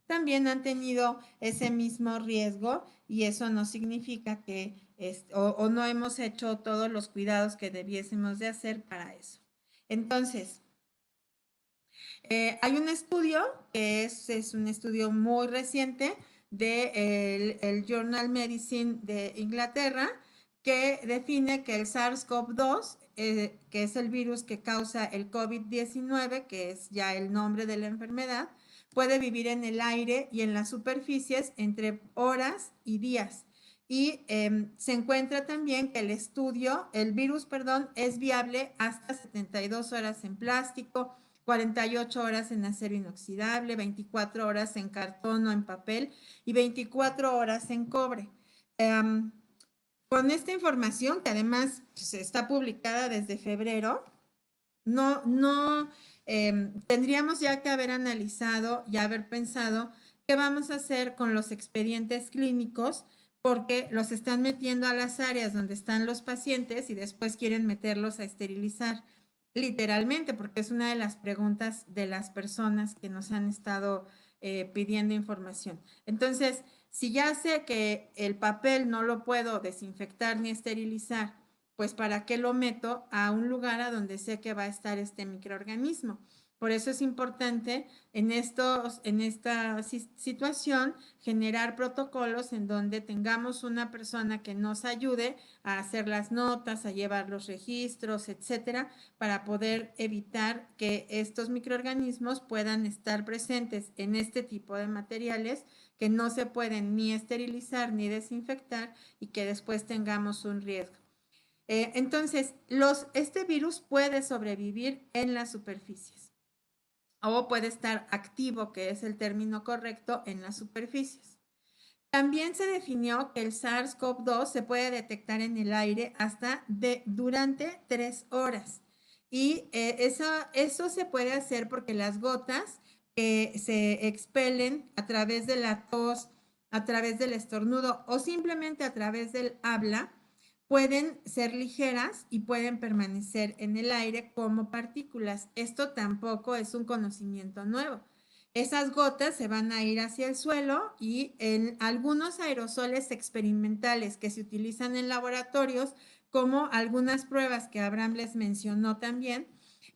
también han tenido ese mismo riesgo y eso no significa que o no hemos hecho todos los cuidados que debiésemos de hacer para eso. Entonces, hay un estudio que es un estudio muy reciente del Journal Medicine de Inglaterra que define que el SARS-CoV-2, que es el virus que causa el COVID-19, que es ya el nombre de la enfermedad, puede vivir en el aire y en las superficies entre horas y días. Y se encuentra también que el virus, es viable hasta 72 horas en plástico, 48 horas en acero inoxidable, 24 horas en cartón o en papel y 24 horas en cobre. Con esta información, que además pues, está publicada desde febrero, tendríamos ya que haber analizado y haber pensado qué vamos a hacer con los expedientes clínicos porque los están metiendo a las áreas donde están los pacientes y después quieren meterlos a esterilizar. Literalmente, porque es una de las preguntas de las personas que nos han estado pidiendo información. Entonces, Si ya sé que el papel no lo puedo desinfectar ni esterilizar, pues ¿para qué lo meto a un lugar a donde sé que va a estar este microorganismo? Por eso es importante en esta situación generar protocolos en donde tengamos una persona que nos ayude a hacer las notas, a llevar los registros, etcétera, para poder evitar que estos microorganismos puedan estar presentes en este tipo de materiales que no se pueden ni esterilizar ni desinfectar y que después tengamos un riesgo. Entonces, este virus puede sobrevivir en las superficies o puede estar activo, que es el término correcto, en las superficies. También se definió que el SARS-CoV-2 se puede detectar en el aire durante 3 horas. Y eso se puede hacer porque las gotas que se expelen a través de la tos, a través del estornudo o simplemente a través del habla, pueden ser ligeras y pueden permanecer en el aire como partículas. Esto tampoco es un conocimiento nuevo. Esas gotas se van a ir hacia el suelo y en algunos aerosoles experimentales que se utilizan en laboratorios, como algunas pruebas que Abraham les mencionó también,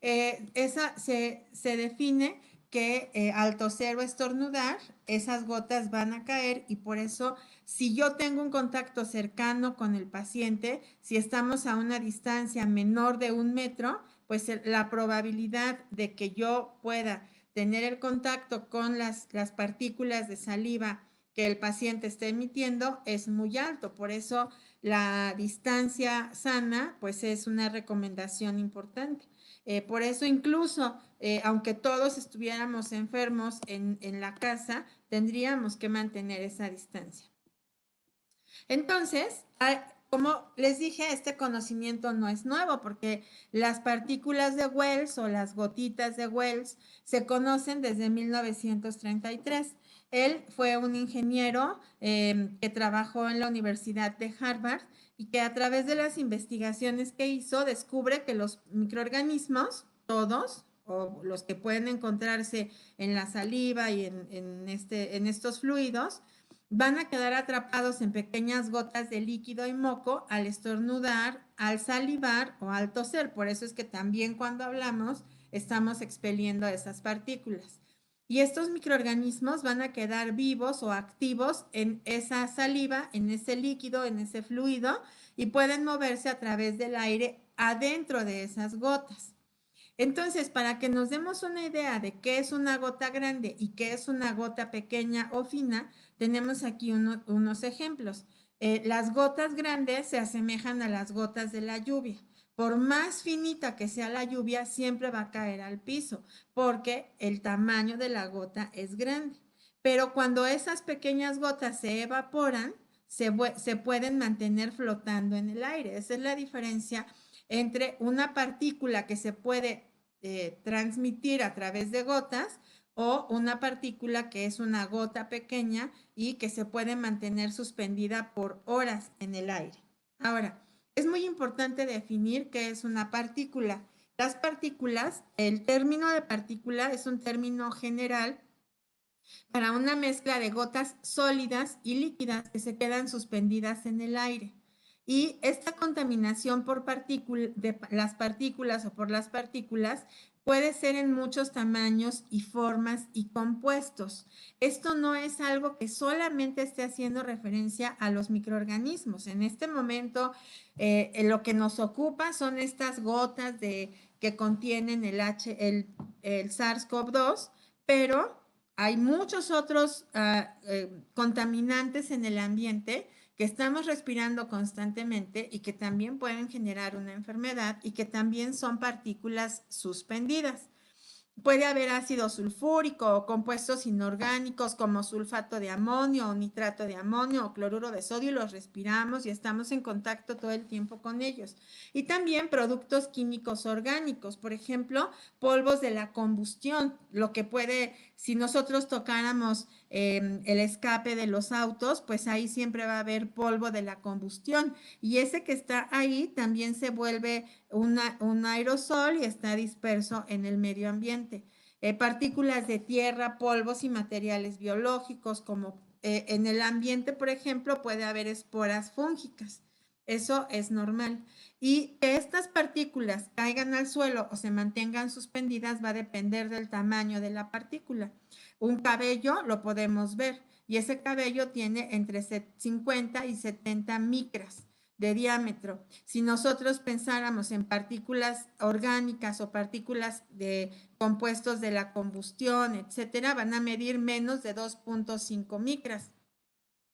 se define que al toser o estornudar, esas gotas van a caer y por eso si yo tengo un contacto cercano con el paciente, si estamos a una distancia menor de 1 metro, pues la probabilidad de que yo pueda tener el contacto con las partículas de saliva que el paciente está emitiendo es muy alto. Por eso la distancia sana, pues es una recomendación importante. Por eso incluso, aunque todos estuviéramos enfermos en la casa, tendríamos que mantener esa distancia. Entonces, como les dije, este conocimiento no es nuevo porque las partículas de Wells o las gotitas de Wells se conocen desde 1933. Él fue un ingeniero que trabajó en la Universidad de Harvard y que a través de las investigaciones que hizo descubre que los microorganismos, todos, o los que pueden encontrarse en la saliva y en estos fluidos, van a quedar atrapados en pequeñas gotas de líquido y moco al estornudar, al salivar o al toser. Por eso es que también cuando hablamos estamos expeliendo esas partículas. Y estos microorganismos van a quedar vivos o activos en esa saliva, en ese líquido, en ese fluido y pueden moverse a través del aire adentro de esas gotas. Entonces, para que nos demos una idea de qué es una gota grande y qué es una gota pequeña o fina, tenemos aquí unos ejemplos. Las gotas grandes se asemejan a las gotas de la lluvia. Por más finita que sea la lluvia, siempre va a caer al piso, porque el tamaño de la gota es grande. Pero cuando esas pequeñas gotas se evaporan, se pueden mantener flotando en el aire. Esa es la diferencia entre una partícula que se puede transmitir a través de gotas o una partícula que es una gota pequeña y que se puede mantener suspendida por horas en el aire. Ahora, es muy importante definir qué es una partícula. Las partículas, el término de partícula es un término general para una mezcla de gotas sólidas y líquidas que se quedan suspendidas en el aire. Y esta contaminación por de las partículas o por las partículas puede ser en muchos tamaños y formas y compuestos. Esto no es algo que solamente esté haciendo referencia a los microorganismos. En este momento, lo que nos ocupa son estas gotas que contienen el SARS-CoV-2, pero hay muchos otros contaminantes en el ambiente que estamos respirando constantemente y que también pueden generar una enfermedad y que también son partículas suspendidas. Puede haber ácido sulfúrico o compuestos inorgánicos como sulfato de amonio o nitrato de amonio o cloruro de sodio y los respiramos y estamos en contacto todo el tiempo con ellos. Y también productos químicos orgánicos, por ejemplo, polvos de la combustión, lo que puede, si nosotros tocáramos el escape de los autos, pues ahí siempre va a haber polvo de la combustión y ese que está ahí también se vuelve un aerosol y está disperso en el medio ambiente. Partículas de tierra, polvos y materiales biológicos como en el ambiente, por ejemplo, puede haber esporas fúngicas. Eso es normal. Y que estas partículas caigan al suelo o se mantengan suspendidas va a depender del tamaño de la partícula. Un cabello lo podemos ver y ese cabello tiene entre 50 y 70 micras de diámetro. Si nosotros pensáramos en partículas orgánicas o partículas de compuestos de la combustión, etcétera, van a medir menos de 2.5 micras.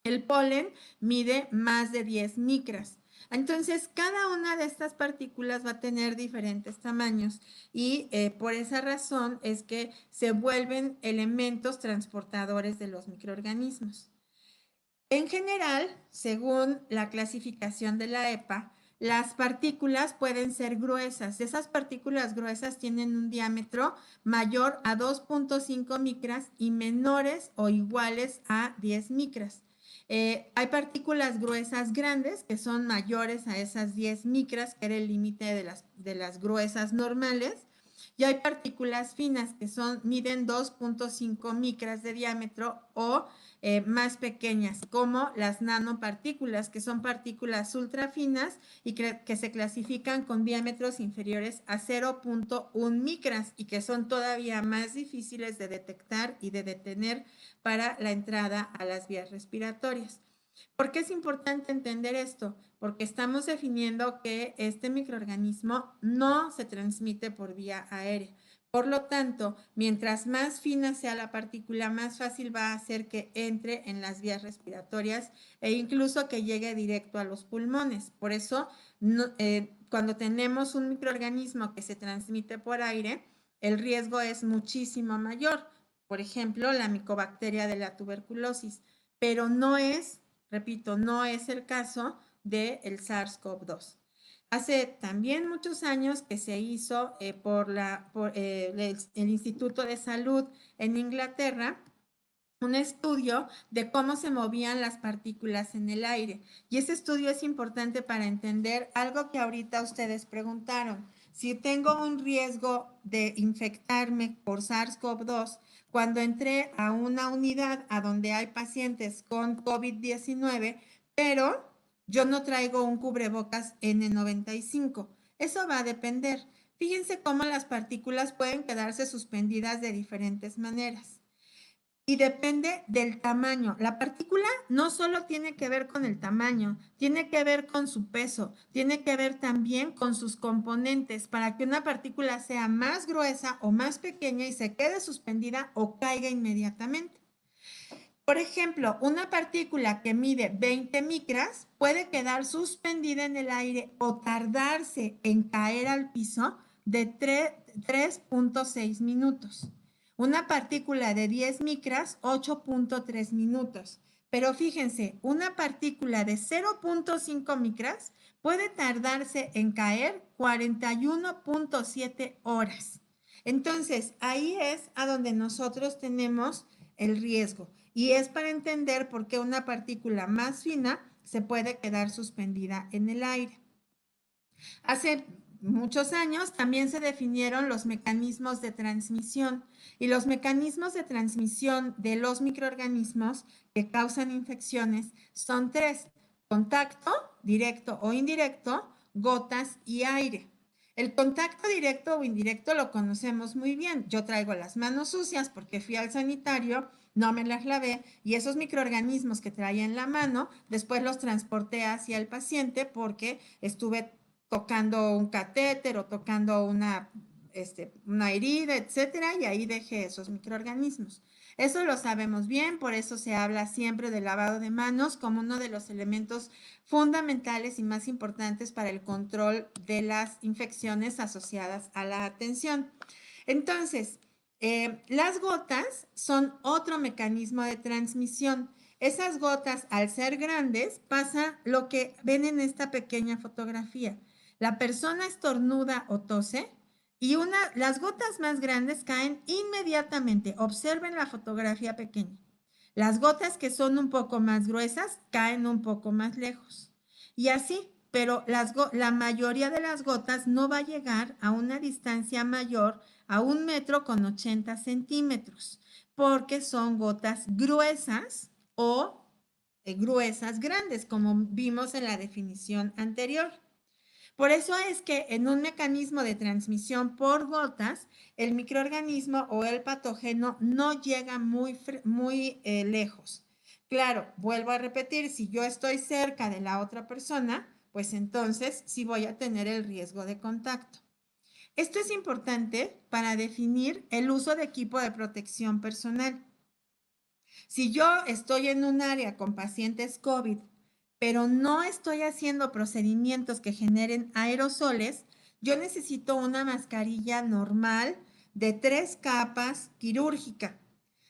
El polen mide más de 10 micras. Entonces, cada una de estas partículas va a tener diferentes tamaños y por esa razón es que se vuelven elementos transportadores de los microorganismos. En general, según la clasificación de la EPA, las partículas pueden ser gruesas. Esas partículas gruesas tienen un diámetro mayor a 2.5 micras y menores o iguales a 10 micras. Hay partículas gruesas grandes que son mayores a esas 10 micras, que era el límite de las gruesas normales. Y hay partículas finas que miden 2.5 micras de diámetro o más pequeñas, como las nanopartículas, que son partículas ultrafinas y que se clasifican con diámetros inferiores a 0.1 micras y que son todavía más difíciles de detectar y de detener para la entrada a las vías respiratorias. ¿Por qué es importante entender esto? Porque estamos definiendo que este microorganismo no se transmite por vía aérea. Por lo tanto, mientras más fina sea la partícula, más fácil va a ser que entre en las vías respiratorias e incluso que llegue directo a los pulmones. Por eso, cuando tenemos un microorganismo que se transmite por aire, el riesgo es muchísimo mayor. Por ejemplo, la micobacteria de la tuberculosis, pero no es, repito, no es el caso del SARS-CoV-2. Hace también muchos años que se hizo por el Instituto de Salud en Inglaterra un estudio de cómo se movían las partículas en el aire. Y ese estudio es importante para entender algo que ahorita ustedes preguntaron. Si tengo un riesgo de infectarme por SARS-CoV-2, cuando entré a una unidad a donde hay pacientes con COVID-19, pero yo no traigo un cubrebocas N95. Eso va a depender. Fíjense cómo las partículas pueden quedarse suspendidas de diferentes maneras. Y depende del tamaño. La partícula no solo tiene que ver con el tamaño, tiene que ver con su peso, tiene que ver también con sus componentes para que una partícula sea más gruesa o más pequeña y se quede suspendida o caiga inmediatamente. Por ejemplo, una partícula que mide 20 micras puede quedar suspendida en el aire o tardarse en caer al piso de 3.6 minutos. Una partícula de 10 micras, 8.3 minutos. Pero fíjense, una partícula de 0.5 micras puede tardarse en caer 41.7 horas. Entonces, ahí es a donde nosotros tenemos el riesgo. Y es para entender por qué una partícula más fina se puede quedar suspendida en el aire. Hace muchos años también se definieron los mecanismos de transmisión y los mecanismos de transmisión de los microorganismos que causan infecciones son 3: contacto, directo o indirecto, gotas y aire. El contacto directo o indirecto lo conocemos muy bien. Yo traigo las manos sucias porque fui al sanitario, no me las lavé y esos microorganismos que traía en la mano, después los transporté hacia el paciente porque estuve tocando un catéter o tocando una herida, etcétera, y ahí dejé esos microorganismos. Eso lo sabemos bien, por eso se habla siempre del lavado de manos como uno de los elementos fundamentales y más importantes para el control de las infecciones asociadas a la atención. Entonces, las gotas son otro mecanismo de transmisión. Esas gotas, al ser grandes, pasa lo que ven en esta pequeña fotografía. La persona estornuda o tose y las gotas más grandes caen inmediatamente. Observen la fotografía pequeña. Las gotas que son un poco más gruesas caen un poco más lejos. Y así, pero la mayoría de las gotas no va a llegar a una distancia mayor a 1,80 m, porque son gotas gruesas o gruesas grandes, como vimos en la definición anterior. Por eso es que en un mecanismo de transmisión por gotas, el microorganismo o el patógeno no llega muy lejos. Claro, vuelvo a repetir, si yo estoy cerca de la otra persona, pues entonces sí voy a tener el riesgo de contacto. Esto es importante para definir el uso de equipo de protección personal. Si yo estoy en un área con pacientes COVID, pero no estoy haciendo procedimientos que generen aerosoles, yo necesito una mascarilla normal de 3 capas quirúrgica.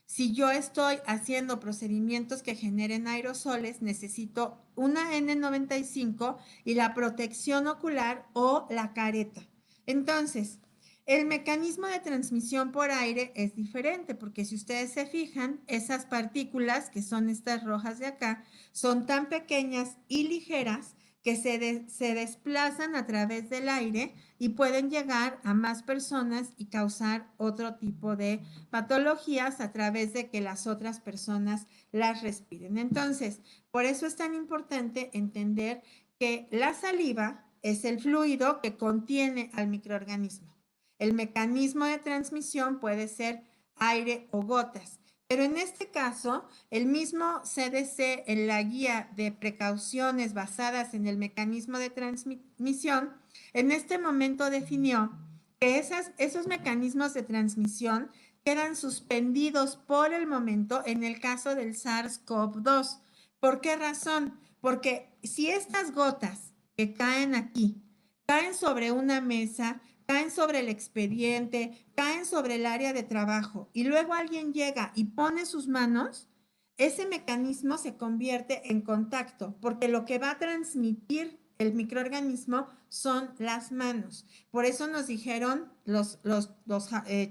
Si yo estoy haciendo procedimientos que generen aerosoles, necesito una N95 y la protección ocular o la careta. Entonces, el mecanismo de transmisión por aire es diferente porque si ustedes se fijan, esas partículas, que son estas rojas de acá, son tan pequeñas y ligeras que se desplazan a través del aire y pueden llegar a más personas y causar otro tipo de patologías a través de que las otras personas las respiren. Entonces, por eso es tan importante entender que la saliva es el fluido que contiene al microorganismo. El mecanismo de transmisión puede ser aire o gotas, pero en este caso, el mismo CDC en la guía de precauciones basadas en el mecanismo de transmisión, en este momento definió que esos mecanismos de transmisión quedan suspendidos por el momento en el caso del SARS-CoV-2. ¿Por qué razón? Porque si estas gotas que caen aquí caen sobre una mesa, caen sobre el expediente, caen sobre el área de trabajo y luego alguien llega y pone sus manos, ese mecanismo se convierte en contacto porque lo que va a transmitir el microorganismo son las manos. Por eso nos dijeron los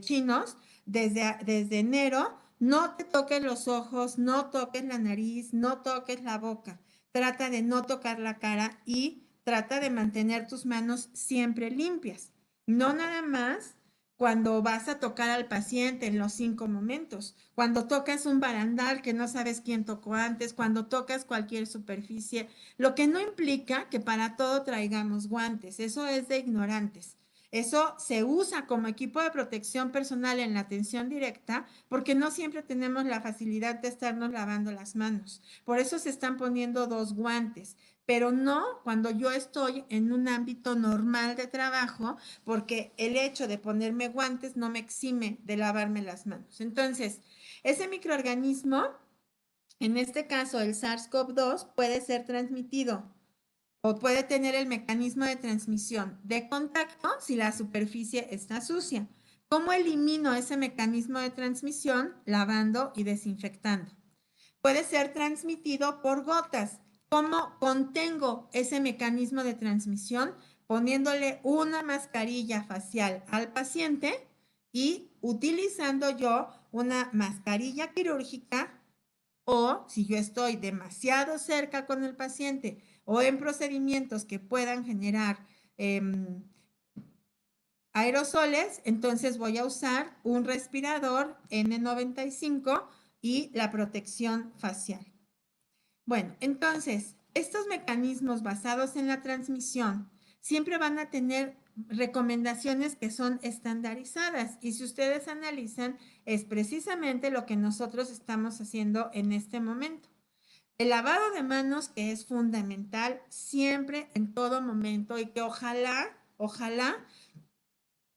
chinos desde enero, no te toques los ojos, no toques la nariz, no toques la boca. Trata de no tocar la cara y trata de mantener tus manos siempre limpias. No nada más cuando vas a tocar al paciente en los 5 momentos, cuando tocas un barandal que no sabes quién tocó antes, cuando tocas cualquier superficie, lo que no implica que para todo traigamos guantes, eso es de ignorantes. Eso se usa como equipo de protección personal en la atención directa porque no siempre tenemos la facilidad de estarnos lavando las manos. Por eso se están poniendo 2 guantes, pero no cuando yo estoy en un ámbito normal de trabajo, porque el hecho de ponerme guantes no me exime de lavarme las manos. Entonces, ese microorganismo, en este caso el SARS-CoV-2, puede ser transmitido o puede tener el mecanismo de transmisión de contacto si la superficie está sucia. ¿Cómo elimino ese mecanismo de transmisión? Lavando y desinfectando. Puede ser transmitido por gotas. ¿Cómo contengo ese mecanismo de transmisión? Poniéndole una mascarilla facial al paciente y utilizando yo una mascarilla quirúrgica, o si yo estoy demasiado cerca con el paciente o en procedimientos que puedan generar aerosoles, entonces voy a usar un respirador N95 y la protección facial. Bueno, entonces, estos mecanismos basados en la transmisión siempre van a tener recomendaciones que son estandarizadas y si ustedes analizan, es precisamente lo que nosotros estamos haciendo en este momento. El lavado de manos, que es fundamental siempre, en todo momento, y que ojalá,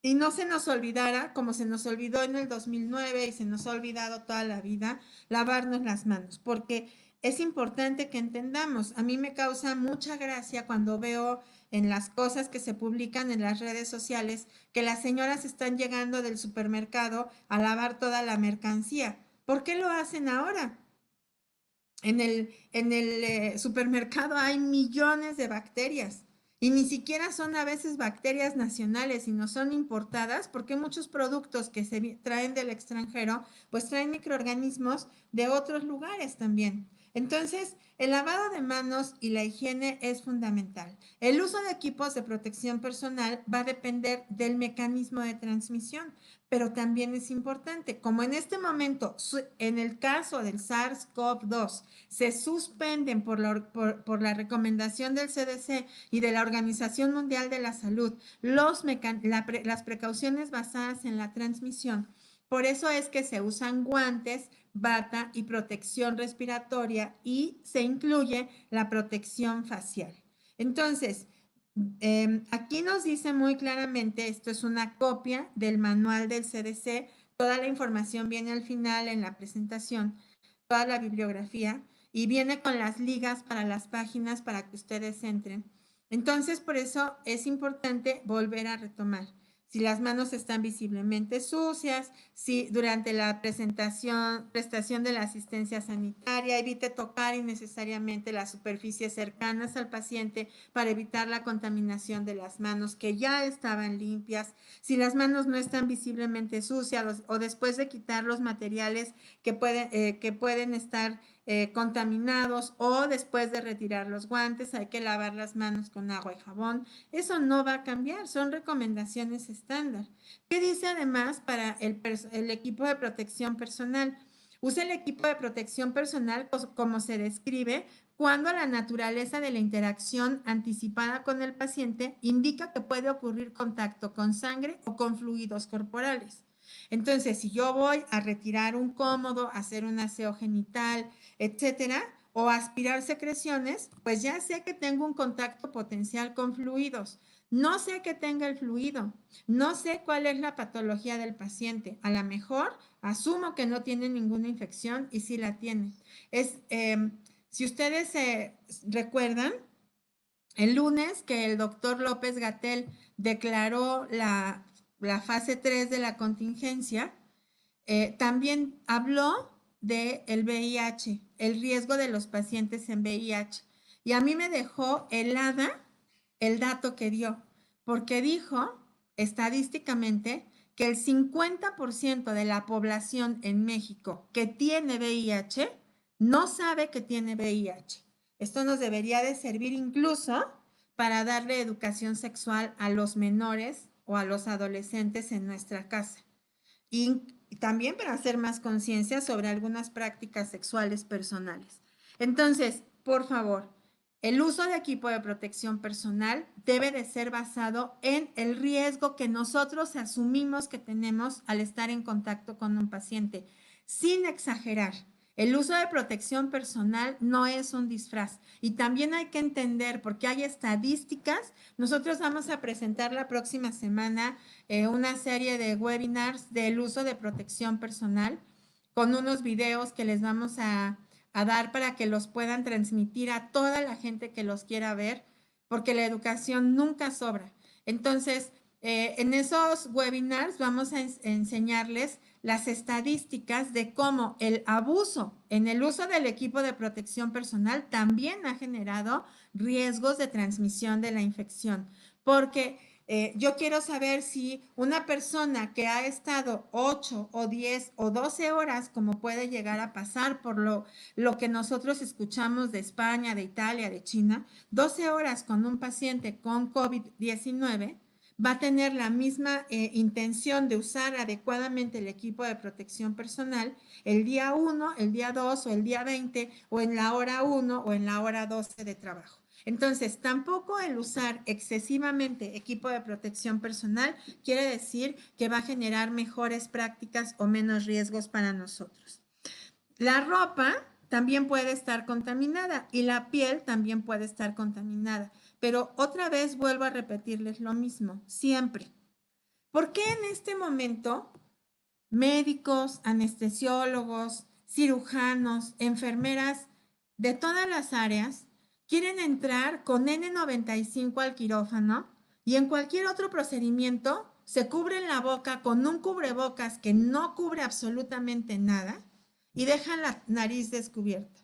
y no se nos olvidara, como se nos olvidó en el 2009 y se nos ha olvidado toda la vida, lavarnos las manos, porque es importante que entendamos. A mí me causa mucha gracia cuando veo en las cosas que se publican en las redes sociales que las señoras están llegando del supermercado a lavar toda la mercancía. ¿Por qué lo hacen ahora? En el supermercado hay millones de bacterias y ni siquiera son a veces bacterias nacionales, sino son importadas porque muchos productos que se traen del extranjero pues traen microorganismos de otros lugares también. Entonces, el lavado de manos y la higiene es fundamental. El uso de equipos de protección personal va a depender del mecanismo de transmisión, pero también es importante, como en este momento, en el caso del SARS-CoV-2, se suspenden por la recomendación del CDC y de la Organización Mundial de la Salud las precauciones basadas en la transmisión. Por eso es que se usan guantes, bata y protección respiratoria y se incluye la protección facial. Entonces, aquí nos dice muy claramente, esto es una copia del manual del CDC, toda la información viene al final en la presentación, toda la bibliografía, y viene con las ligas para las páginas para que ustedes entren. Entonces, por eso es importante volver a retomar. Si las manos están visiblemente sucias, si durante la prestación de la asistencia sanitaria, evite tocar innecesariamente las superficies cercanas al paciente para evitar la contaminación de las manos que ya estaban limpias. Si las manos no están visiblemente sucias o después de quitar los materiales que pueden estar contaminados o después de retirar los guantes, hay que lavar las manos con agua y jabón. Eso no va a cambiar, son recomendaciones estándar. ¿Qué dice además para el equipo de protección personal? Usa el equipo de protección personal como se describe cuando la naturaleza de la interacción anticipada con el paciente indica que puede ocurrir contacto con sangre o con fluidos corporales. Entonces, si yo voy a retirar un cómodo, hacer un aseo genital, etcétera, o aspirar secreciones, pues ya sé que tengo un contacto potencial con fluidos. No sé que tenga el fluido, no sé cuál es la patología del paciente. A lo mejor asumo que no tiene ninguna infección y sí la tiene. Si ustedes se recuerdan, el lunes que el doctor López-Gatell declaró la fase 3 de la contingencia, también habló del VIH, el riesgo de los pacientes en VIH. Y a mí me dejó helada el dato que dio, porque dijo estadísticamente que el 50% de la población en México que tiene VIH no sabe que tiene VIH. Esto nos debería de servir incluso para darle educación sexual a los menores o a los adolescentes en nuestra casa. Y también para hacer más conciencia sobre algunas prácticas sexuales personales. Entonces, por favor, el uso de equipo de protección personal debe de ser basado en el riesgo que nosotros asumimos que tenemos al estar en contacto con un paciente, sin exagerar. El uso de protección personal no es un disfraz y también hay que entender, porque hay estadísticas. Nosotros vamos a presentar la próxima semana una serie de webinars del uso de protección personal con unos videos que les vamos a dar para que los puedan transmitir a toda la gente que los quiera ver, porque la educación nunca sobra. Entonces, en esos webinars vamos a enseñarles las estadísticas de cómo el abuso en el uso del equipo de protección personal también ha generado riesgos de transmisión de la infección, porque yo quiero saber si una persona que ha estado 8 o 10 o 12 horas, como puede llegar a pasar por lo que nosotros escuchamos de España, de Italia, de China, 12 horas con un paciente con COVID-19, va a tener la misma intención de usar adecuadamente el equipo de protección personal el día 1, el día 2 o el día 20 o en la hora 1 o en la hora 12 de trabajo. Entonces, tampoco el usar excesivamente equipo de protección personal quiere decir que va a generar mejores prácticas o menos riesgos para nosotros. La ropa también puede estar contaminada y la piel también puede estar contaminada. Pero otra vez vuelvo a repetirles lo mismo, siempre. ¿Por qué en este momento médicos, anestesiólogos, cirujanos, enfermeras de todas las áreas quieren entrar con N95 al quirófano y en cualquier otro procedimiento se cubren la boca con un cubrebocas que no cubre absolutamente nada y dejan la nariz descubierta?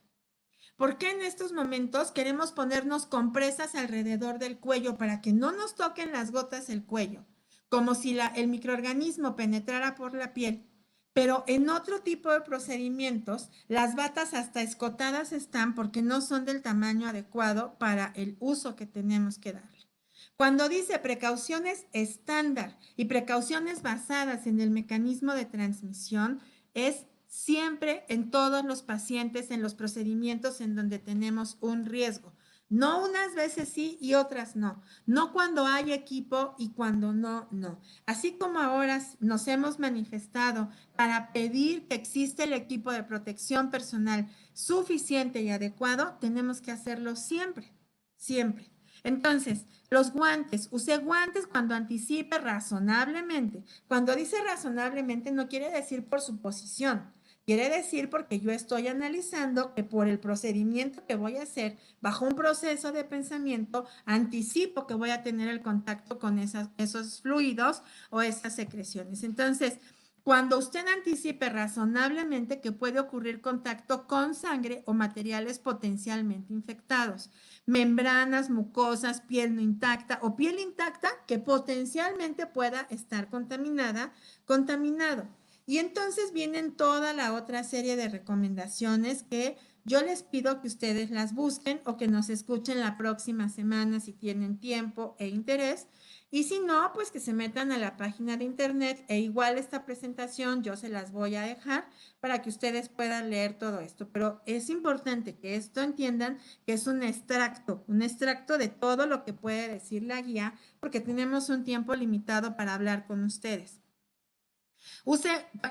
¿Por qué en estos momentos queremos ponernos compresas alrededor del cuello para que no nos toquen las gotas el cuello? Como si el microorganismo penetrara por la piel, Pero en otro tipo de procedimientos, las batas hasta escotadas están porque no son del tamaño adecuado para el uso que tenemos que darle. Cuando dice precauciones estándar y precauciones basadas en el mecanismo de transmisión, es siempre en todos los pacientes, en los procedimientos en donde tenemos un riesgo. No unas veces sí y otras no. No cuando hay equipo y cuando no, no. Así como ahora nos hemos manifestado para pedir que exista el equipo de protección personal suficiente y adecuado, tenemos que hacerlo siempre, siempre. Entonces, los guantes, use guantes cuando anticipe razonablemente. Cuando dice razonablemente no quiere decir por su posición. Quiere decir porque yo estoy analizando que por el procedimiento que voy a hacer, bajo un proceso de pensamiento, anticipo que voy a tener el contacto con esos fluidos o esas secreciones. Entonces, cuando usted anticipe razonablemente que puede ocurrir contacto con sangre o materiales potencialmente infectados, membranas, mucosas, piel no intacta o piel intacta que potencialmente pueda estar contaminado. Y entonces vienen toda la otra serie de recomendaciones que yo les pido que ustedes las busquen o que nos escuchen la próxima semana si tienen tiempo e interés. Y si no, pues que se metan a la página de internet e igual esta presentación yo se las voy a dejar para que ustedes puedan leer todo esto. Pero es importante que esto entiendan que es un extracto de todo lo que puede decir la guía, porque tenemos un tiempo limitado para hablar con ustedes.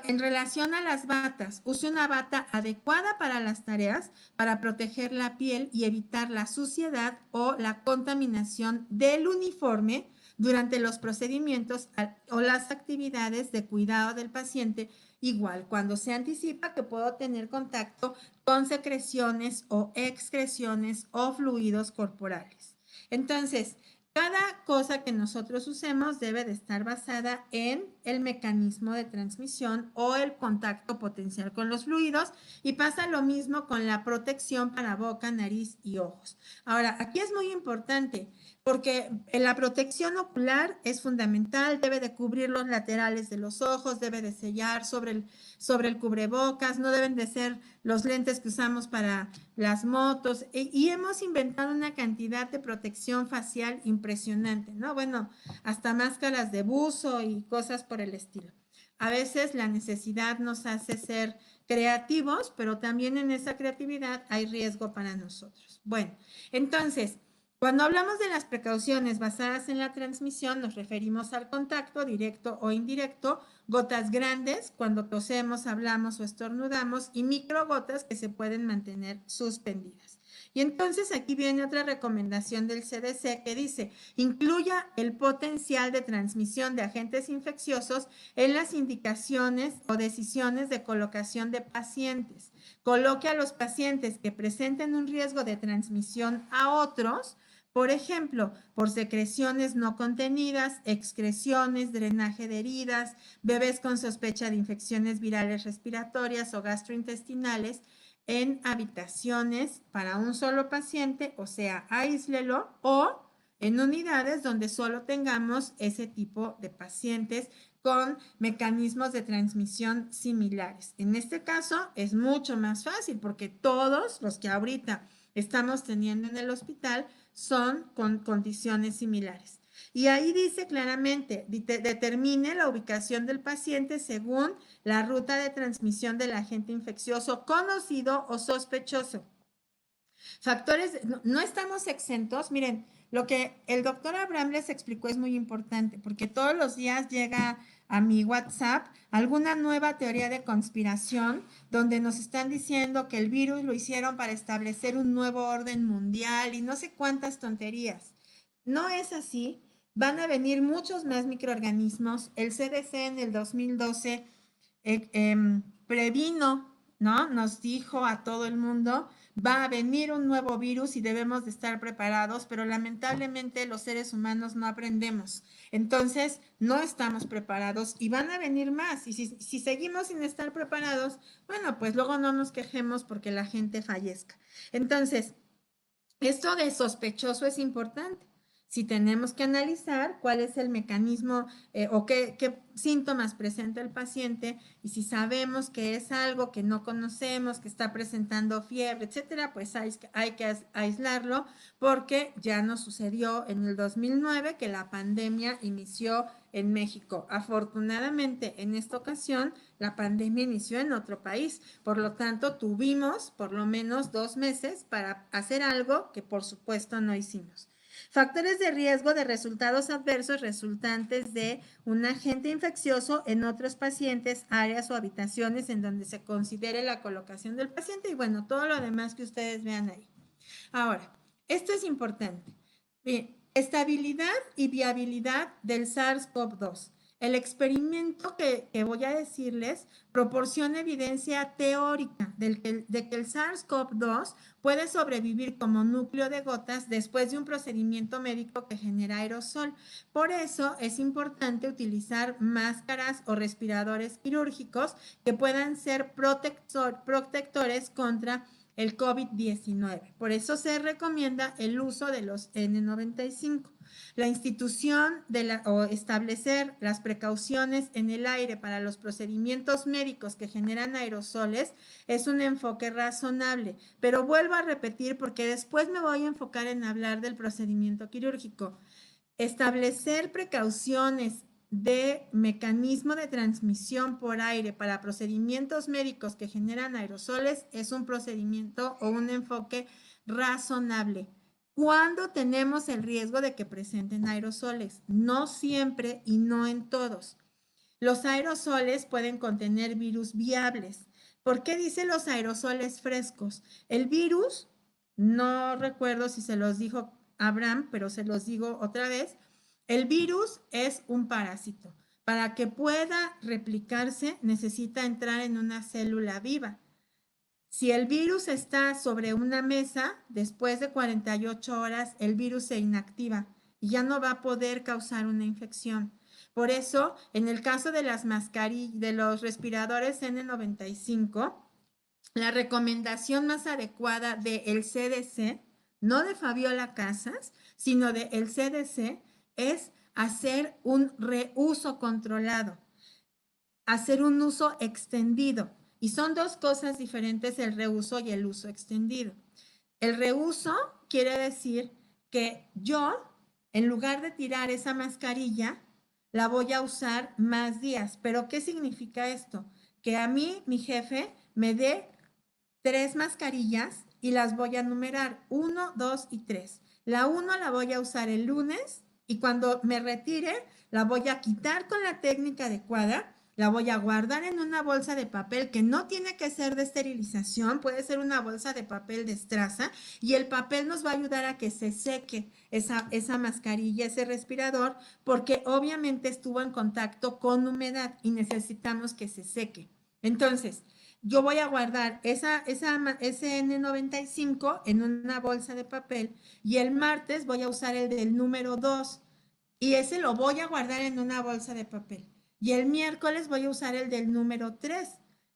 En relación a las batas, use una bata adecuada para las tareas, para proteger la piel y evitar la suciedad o la contaminación del uniforme durante los procedimientos o las actividades de cuidado del paciente, igual cuando se anticipa que puedo tener contacto con secreciones o excreciones o fluidos corporales. Entonces, cada cosa que nosotros usemos debe de estar basada en el mecanismo de transmisión o el contacto potencial con los fluidos, y pasa lo mismo con la protección para boca, nariz y ojos. Ahora, aquí es muy importante porque la protección ocular es fundamental, debe de cubrir los laterales de los ojos, debe de sellar sobre el cubrebocas, no deben de ser los lentes que usamos para las motos, y hemos inventado una cantidad de protección facial impresionante, ¿no? Bueno, hasta máscaras de buzo y cosas por el estilo. A veces la necesidad nos hace ser creativos, pero también en esa creatividad hay riesgo para nosotros. Bueno, entonces, cuando hablamos de las precauciones basadas en la transmisión, nos referimos al contacto directo o indirecto, gotas grandes cuando tosemos, hablamos o estornudamos, y microgotas que se pueden mantener suspendidas. Y entonces aquí viene otra recomendación del CDC que dice: incluya el potencial de transmisión de agentes infecciosos en las indicaciones o decisiones de colocación de pacientes. Coloque a los pacientes que presenten un riesgo de transmisión a otros, por ejemplo, por secreciones no contenidas, excreciones, drenaje de heridas, bebés con sospecha de infecciones virales respiratorias o gastrointestinales, en habitaciones para un solo paciente, o sea, aíslelo, o en unidades donde solo tengamos ese tipo de pacientes con mecanismos de transmisión similares. En este caso es mucho más fácil porque todos los que ahorita estamos teniendo en el hospital son con condiciones similares. Y ahí dice claramente, determine la ubicación del paciente según la ruta de transmisión del agente infeccioso conocido o sospechoso. Factores, no estamos exentos. Miren, lo que el doctor Abraham les explicó es muy importante, porque todos los días llega a mi WhatsApp alguna nueva teoría de conspiración donde nos están diciendo que el virus lo hicieron para establecer un nuevo orden mundial y no sé cuántas tonterías. No es así. Van a venir muchos más microorganismos. El CDC en el 2012 previno, ¿no? Nos dijo a todo el mundo: va a venir un nuevo virus y debemos de estar preparados, pero lamentablemente los seres humanos no aprendemos. Entonces, no estamos preparados y van a venir más. Y si seguimos sin estar preparados, bueno, pues luego no nos quejemos porque la gente fallezca. Entonces, esto de sospechoso es importante. si tenemos que analizar cuál es el mecanismo o qué síntomas presenta el paciente, y si sabemos que es algo que no conocemos, que está presentando fiebre, etcétera, pues hay que aislarlo, porque ya nos sucedió en el 2009 que la pandemia inició en México. Afortunadamente, en esta ocasión, la pandemia inició en otro país. Por lo tanto, tuvimos por lo menos 2 meses para hacer algo que por supuesto no hicimos. Factores de riesgo de resultados adversos resultantes de un agente infeccioso en otros pacientes, áreas o habitaciones en donde se considere la colocación del paciente y bueno, todo lo demás que ustedes vean ahí. Ahora, esto es importante. Bien, estabilidad y viabilidad del SARS-CoV-2. El experimento que voy a decirles proporciona evidencia teórica de que el SARS-CoV-2 puede sobrevivir como núcleo de gotas después de un procedimiento médico que genera aerosol. Por eso es importante utilizar máscaras o respiradores quirúrgicos que puedan ser protectores contra el COVID-19. Por eso se recomienda el uso de los N95. La institución o establecer las precauciones en el aire para los procedimientos médicos que generan aerosoles es un enfoque razonable, pero vuelvo a repetir porque después me voy a enfocar en hablar del procedimiento quirúrgico. Establecer precauciones de mecanismo de transmisión por aire para procedimientos médicos que generan aerosoles es un procedimiento o un enfoque razonable. ¿Cuándo tenemos el riesgo de que presenten aerosoles? No siempre y no en todos. Los aerosoles pueden contener virus viables. ¿Por qué dice los aerosoles frescos? El virus, no recuerdo si se los dijo Abraham, pero se los digo otra vez, el virus es un parásito. Para que pueda replicarse, necesita entrar en una célula viva. Si el virus está sobre una mesa, después de 48 horas, el virus se inactiva y ya no va a poder causar una infección. Por eso, en el caso de las mascarillas, de los respiradores N95, la recomendación más adecuada del CDC, no de Fabiola Casas, sino del CDC, es hacer un reuso controlado, hacer un uso extendido. Y son dos cosas diferentes, el reuso y el uso extendido. El reuso quiere decir que yo, en lugar de tirar esa mascarilla, la voy a usar más días. ¿Pero qué significa esto? Que a mí, mi jefe, me dé 3 mascarillas y las voy a numerar 1, 2 y 3. La 1 la voy a usar el lunes y cuando me retire la voy a quitar con la técnica adecuada, la voy a guardar en una bolsa de papel que no tiene que ser de esterilización, puede ser una bolsa de papel de estraza y el papel nos va a ayudar a que se seque esa mascarilla, ese respirador, porque obviamente estuvo en contacto con humedad y necesitamos que se seque. Entonces, yo voy a guardar ese N95 en una bolsa de papel y el martes voy a usar el del número 2 y ese lo voy a guardar en una bolsa de papel. Y el miércoles voy a usar el del número 3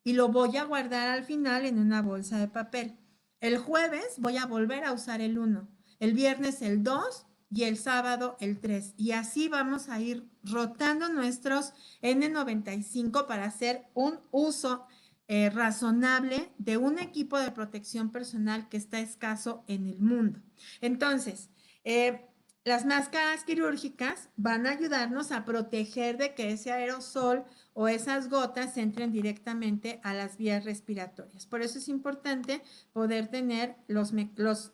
y lo voy a guardar al final en una bolsa de papel. El jueves voy a volver a usar el 1, el viernes el 2 y el sábado el 3. Y así vamos a ir rotando nuestros N95 para hacer un uso razonable de un equipo de protección personal que está escaso en el mundo. Entonces, las máscaras quirúrgicas van a ayudarnos a proteger de que ese aerosol o esas gotas entren directamente a las vías respiratorias. Por eso es importante poder tener los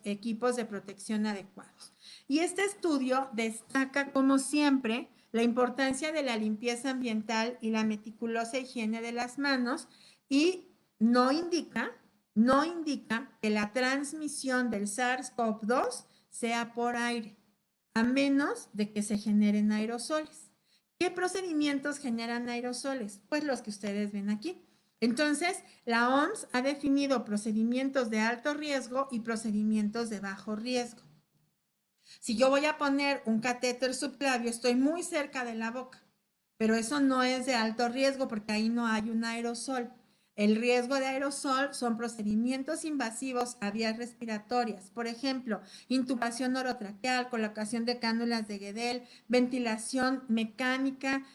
equipos de protección adecuados. Y este estudio destaca, como siempre, la importancia de la limpieza ambiental y la meticulosa higiene de las manos y no indica que la transmisión del SARS-CoV-2 sea por aire, a menos de que se generen aerosoles. ¿Qué procedimientos generan aerosoles? Pues los que ustedes ven aquí. Entonces, la OMS ha definido procedimientos de alto riesgo y procedimientos de bajo riesgo. Si yo voy a poner un catéter subclavio, estoy muy cerca de la boca, pero eso no es de alto riesgo porque ahí no hay un aerosol. El riesgo de aerosol son procedimientos invasivos a vías respiratorias, por ejemplo, intubación orotraqueal, colocación de cánulas de Guedel, ventilación mecánica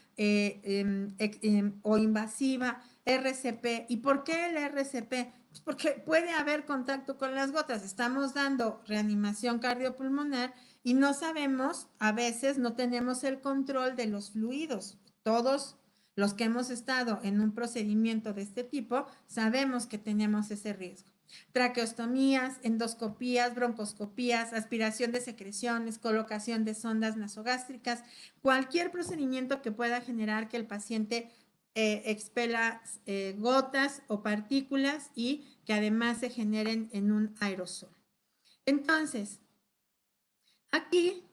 o invasiva, RCP. ¿Y por qué el RCP? Pues porque puede haber contacto con las gotas. Estamos dando reanimación cardiopulmonar y no sabemos, a veces no tenemos el control de los fluidos. Todos los que hemos estado en un procedimiento de este tipo sabemos que tenemos ese riesgo. Traqueostomías, endoscopías, broncoscopías, aspiración de secreciones, colocación de sondas nasogástricas, cualquier procedimiento que pueda generar que el paciente expela gotas o partículas y que además se generen en un aerosol. Entonces, aquí,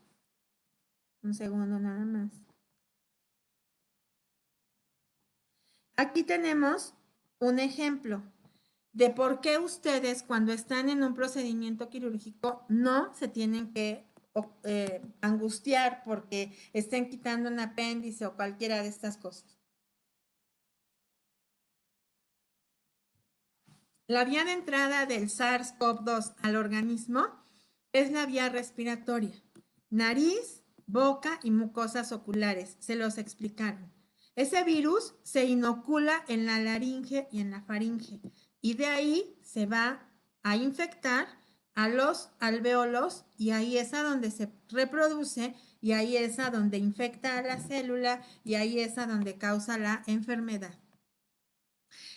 un segundo nada más. Aquí tenemos un ejemplo de por qué ustedes cuando están en un procedimiento quirúrgico no se tienen que angustiar porque estén quitando un apéndice o cualquiera de estas cosas. La vía de entrada del SARS-CoV-2 al organismo es la vía respiratoria, nariz, boca y mucosas oculares, se los explicaron. Ese virus se inocula en la laringe y en la faringe y de ahí se va a infectar a los alvéolos y ahí es a donde se reproduce y ahí es a donde infecta a la célula y ahí es a donde causa la enfermedad.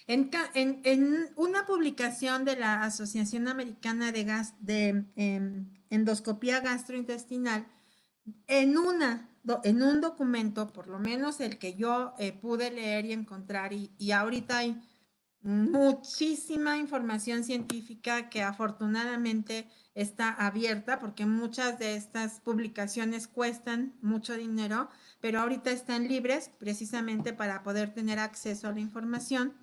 En una publicación de la Asociación Americana de Endoscopía Gastrointestinal, en un documento, por lo menos el que yo pude leer y encontrar, y ahorita hay muchísima información científica que afortunadamente está abierta, porque muchas de estas publicaciones cuestan mucho dinero, pero ahorita están libres precisamente para poder tener acceso a la información.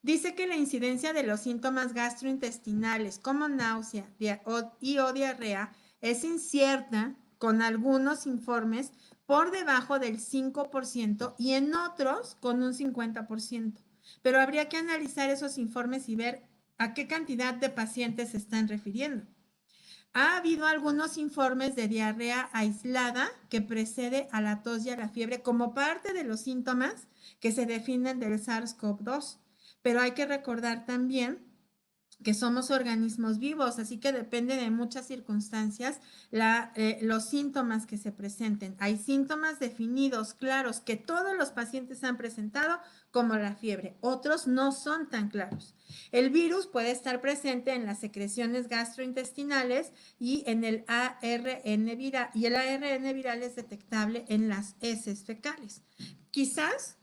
Dice que la incidencia de los síntomas gastrointestinales como náusea y o diarrea es incierta, con algunos informes por debajo del 5% y en otros con un 50%. Pero habría que analizar esos informes y ver a qué cantidad de pacientes se están refiriendo. Ha habido algunos informes de diarrea aislada que precede a la tos y a la fiebre como parte de los síntomas que se definen del SARS-CoV-2. Pero hay que recordar también que somos organismos vivos, así que depende de muchas circunstancias los síntomas que se presenten. Hay síntomas definidos, claros, que todos los pacientes han presentado, como la fiebre. Otros no son tan claros. El virus puede estar presente en las secreciones gastrointestinales y en el ARN viral, y el ARN viral es detectable en las heces fecales. Quizás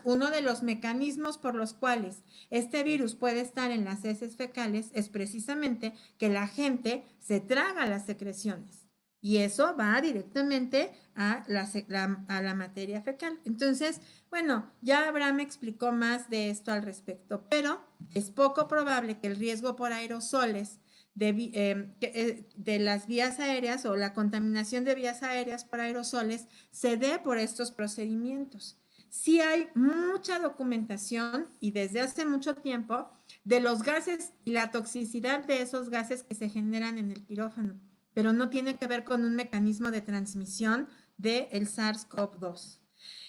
uno de los mecanismos por los cuales este virus puede estar en las heces fecales es precisamente que la gente se traga las secreciones y eso va directamente a la materia fecal. Entonces, bueno, ya Abraham explicó más de esto al respecto, pero es poco probable que el riesgo por aerosoles de las vías aéreas o la contaminación de vías aéreas por aerosoles se dé por estos procedimientos. Sí hay mucha documentación y desde hace mucho tiempo de los gases y la toxicidad de esos gases que se generan en el quirófano, pero no tiene que ver con un mecanismo de transmisión del SARS-CoV-2.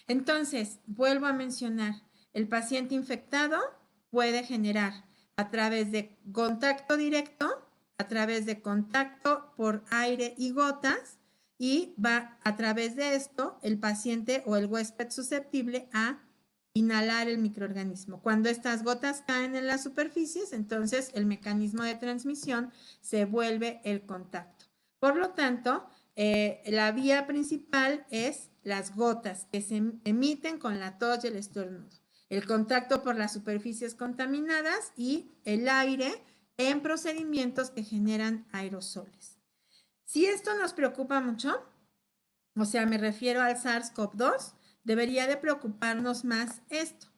Entonces, vuelvo a mencionar, el paciente infectado puede generar a través de contacto directo, a través de contacto por aire y gotas, y va a través de esto el paciente o el huésped susceptible a inhalar el microorganismo. Cuando estas gotas caen en las superficies, entonces el mecanismo de transmisión se vuelve el contacto. Por lo tanto, la vía principal es las gotas que se emiten con la tos y el estornudo, el contacto por las superficies contaminadas y el aire en procedimientos que generan aerosoles. Si esto nos preocupa mucho, o sea, me refiero al SARS-CoV-2, debería de preocuparnos más esto,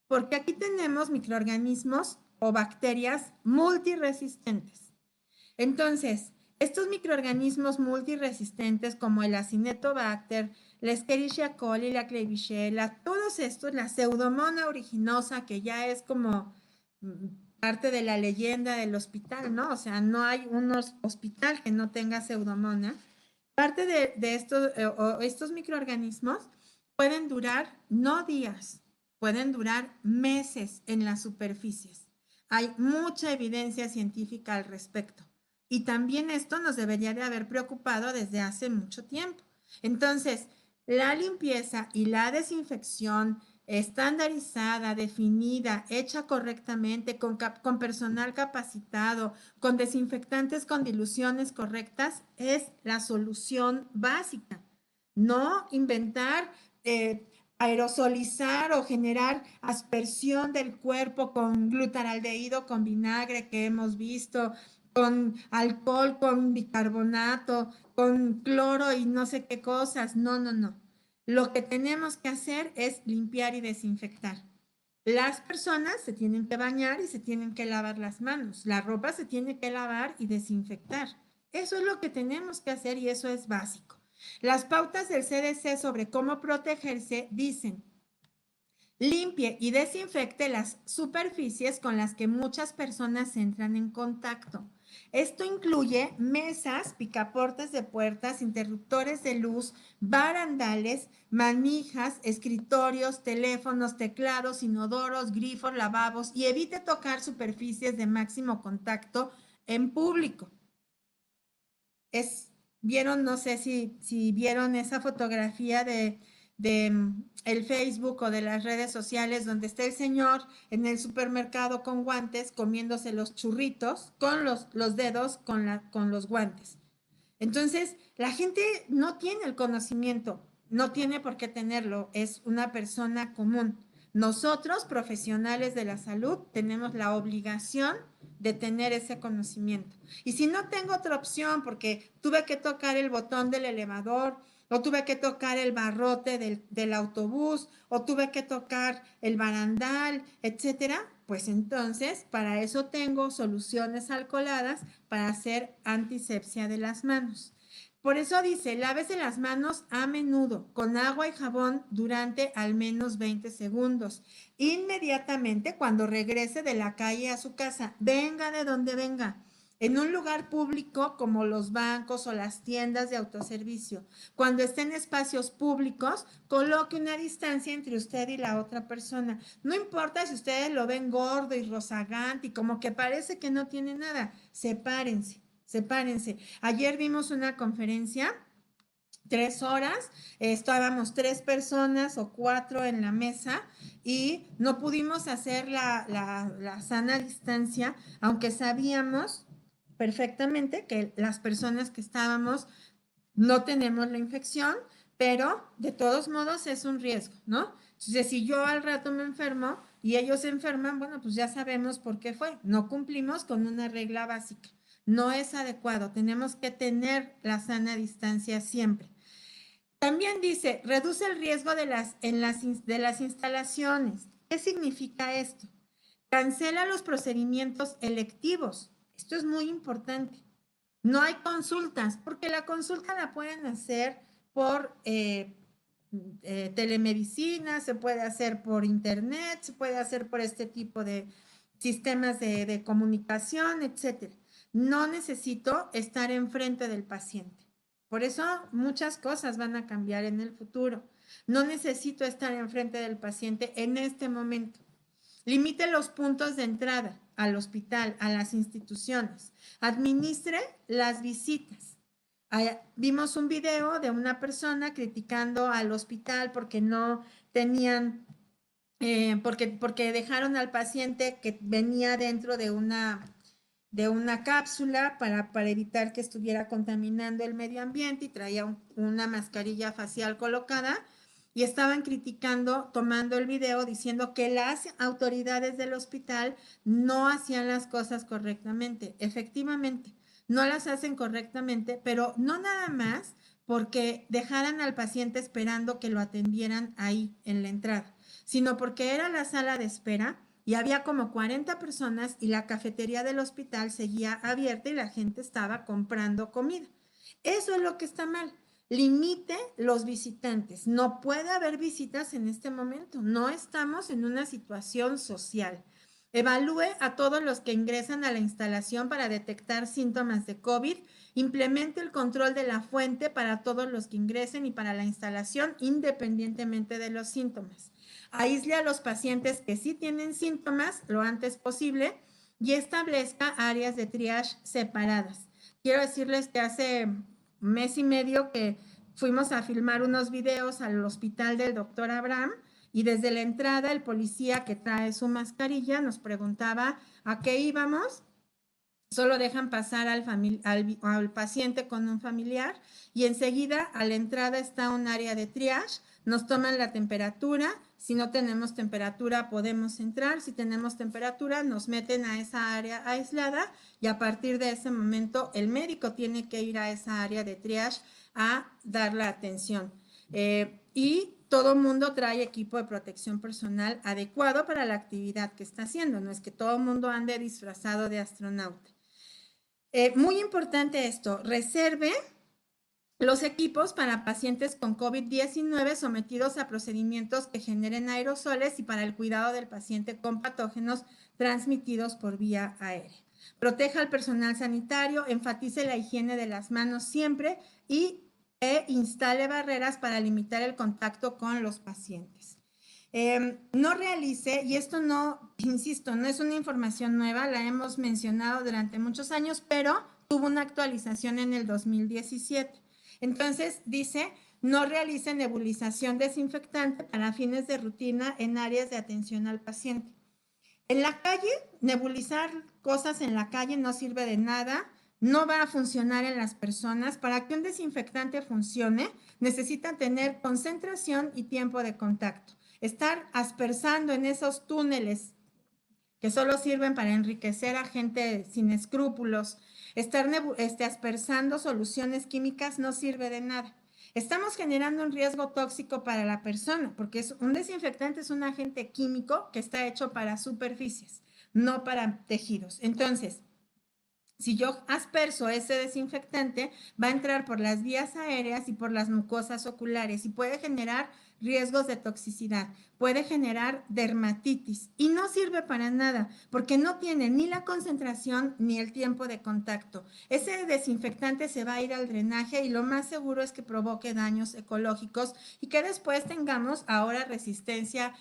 porque aquí tenemos microorganismos o bacterias multiresistentes. Entonces, Estos microorganismos multiresistentes como el Acinetobacter, la Escherichia coli, la Klebsiella, todos estos, la Pseudomonas aeruginosa, que ya es como parte de la leyenda del hospital, ¿no? O sea, no hay un hospital que no tenga Pseudomonas. Parte de estos microorganismos pueden durar no días, pueden durar meses en las superficies. Hay mucha evidencia científica al respecto. Y también esto nos debería de haber preocupado desde hace mucho tiempo. Entonces, la limpieza y la desinfección estandarizada, definida, hecha correctamente, con personal capacitado, con desinfectantes con diluciones correctas, es la solución básica. No inventar, aerosolizar o generar aspersión del cuerpo con glutaraldehído, con vinagre que hemos visto, con alcohol, con bicarbonato, con cloro y no sé qué cosas. No, no, no. Lo que tenemos que hacer es limpiar y desinfectar. Las personas se tienen que bañar y se tienen que lavar las manos. La ropa se tiene que lavar y desinfectar. Eso es lo que tenemos que hacer y eso es básico. Las pautas del CDC sobre cómo protegerse dicen: limpie y desinfecte las superficies con las que muchas personas entran en contacto. Esto incluye mesas, picaportes de puertas, interruptores de luz, barandales, manijas, escritorios, teléfonos, teclados, inodoros, grifos, lavabos, y evite tocar superficies de máximo contacto en público. Vieron, no sé si vieron esa fotografía de el Facebook o de las redes sociales donde está el señor en el supermercado con guantes comiéndose los churritos con los dedos con los guantes. Entonces, la gente no tiene el conocimiento, no tiene por qué tenerlo, es una persona común. Nosotros, profesionales de la salud, tenemos la obligación de tener ese conocimiento. Y si no tengo otra opción, porque tuve que tocar el botón del elevador, o tuve que tocar el barrote del autobús, o tuve que tocar el barandal, etcétera, pues entonces para eso tengo soluciones alcoholadas para hacer antisepsia de las manos. Por eso dice, lávese las manos a menudo con agua y jabón durante al menos 20 segundos. Inmediatamente cuando regrese de la calle a su casa, venga de donde venga, en un lugar público como los bancos o las tiendas de autoservicio. Cuando esté en espacios públicos, coloque una distancia entre usted y la otra persona. No importa si ustedes lo ven gordo y rozagante y como que parece que no tiene nada, sepárense. Sepárense. Ayer vimos una conferencia, 3 horas, estábamos 3 personas o 4 en la mesa y no pudimos hacer la sana distancia, aunque sabíamos perfectamente que las personas que estábamos no tenemos la infección, pero de todos modos es un riesgo, ¿no? Entonces, si yo al rato me enfermo y ellos se enferman, bueno, pues ya sabemos por qué fue. No cumplimos con una regla básica. No es adecuado. Tenemos que tener la sana distancia siempre. También dice, reduce el riesgo de las instalaciones. ¿Qué significa esto? Cancela los procedimientos electivos. Esto es muy importante. No hay consultas, porque la consulta la pueden hacer por telemedicina, se puede hacer por internet, se puede hacer por este tipo de sistemas de comunicación, etcétera. No necesito estar enfrente del paciente. Por eso muchas cosas van a cambiar en el futuro. No necesito estar enfrente del paciente en este momento. Limite los puntos de entrada al hospital, a las instituciones. Administre las visitas. Vimos un video de una persona criticando al hospital porque no tenían, porque dejaron al paciente que venía dentro de una cápsula para evitar que estuviera contaminando el medio ambiente y traía una mascarilla facial colocada y estaban criticando, tomando el video, diciendo que las autoridades del hospital no hacían las cosas correctamente. Efectivamente, no las hacen correctamente, pero no nada más porque dejaran al paciente esperando que lo atendieran ahí en la entrada, sino porque era la sala de espera y había como 40 personas y la cafetería del hospital seguía abierta y la gente estaba comprando comida. Eso es lo que está mal. Limite los visitantes. No puede haber visitas en este momento. No estamos en una situación social. Evalúe a todos los que ingresan a la instalación para detectar síntomas de COVID. Implemente el control de la fuente para todos los que ingresen y para la instalación, independientemente de los síntomas. Aísle a los pacientes que sí tienen síntomas lo antes posible y establezca áreas de triage separadas. Quiero decirles que hace mes y medio que fuimos a filmar unos videos al hospital del doctor Abraham y desde la entrada el policía que trae su mascarilla nos preguntaba a qué íbamos. Solo dejan pasar al paciente con un familiar y enseguida a la entrada está un área de triage, nos toman la temperatura, si no tenemos temperatura podemos entrar, si tenemos temperatura nos meten a esa área aislada y a partir de ese momento el médico tiene que ir a esa área de triage a dar la atención. Y todo mundo trae equipo de protección personal adecuado para la actividad que está haciendo, no es que todo mundo ande disfrazado de astronauta. Muy importante esto, reserve los equipos para pacientes con COVID-19 sometidos a procedimientos que generen aerosoles y para el cuidado del paciente con patógenos transmitidos por vía aérea. Proteja al personal sanitario, enfatice la higiene de las manos siempre y instale barreras para limitar el contacto con los pacientes. No realice, y esto no, insisto, no es una información nueva, la hemos mencionado durante muchos años, pero tuvo una actualización en el 2017. Entonces, dice, no realice nebulización desinfectante para fines de rutina en áreas de atención al paciente. En la calle, nebulizar cosas en la calle no sirve de nada, no va a funcionar en las personas. Para que un desinfectante funcione, necesita tener concentración y tiempo de contacto. Estar aspersando en esos túneles que solo sirven para enriquecer a gente sin escrúpulos, estar aspersando soluciones químicas no sirve de nada. Estamos generando un riesgo tóxico para la persona, porque un desinfectante es un agente químico que está hecho para superficies, no para tejidos. Entonces, si yo asperso ese desinfectante, va a entrar por las vías aéreas y por las mucosas oculares y puede generar riesgos de toxicidad, puede generar dermatitis y no sirve para nada porque no tiene ni la concentración ni el tiempo de contacto. Ese desinfectante se va a ir al drenaje y lo más seguro es que provoque daños ecológicos y que después tengamos ahora resistencia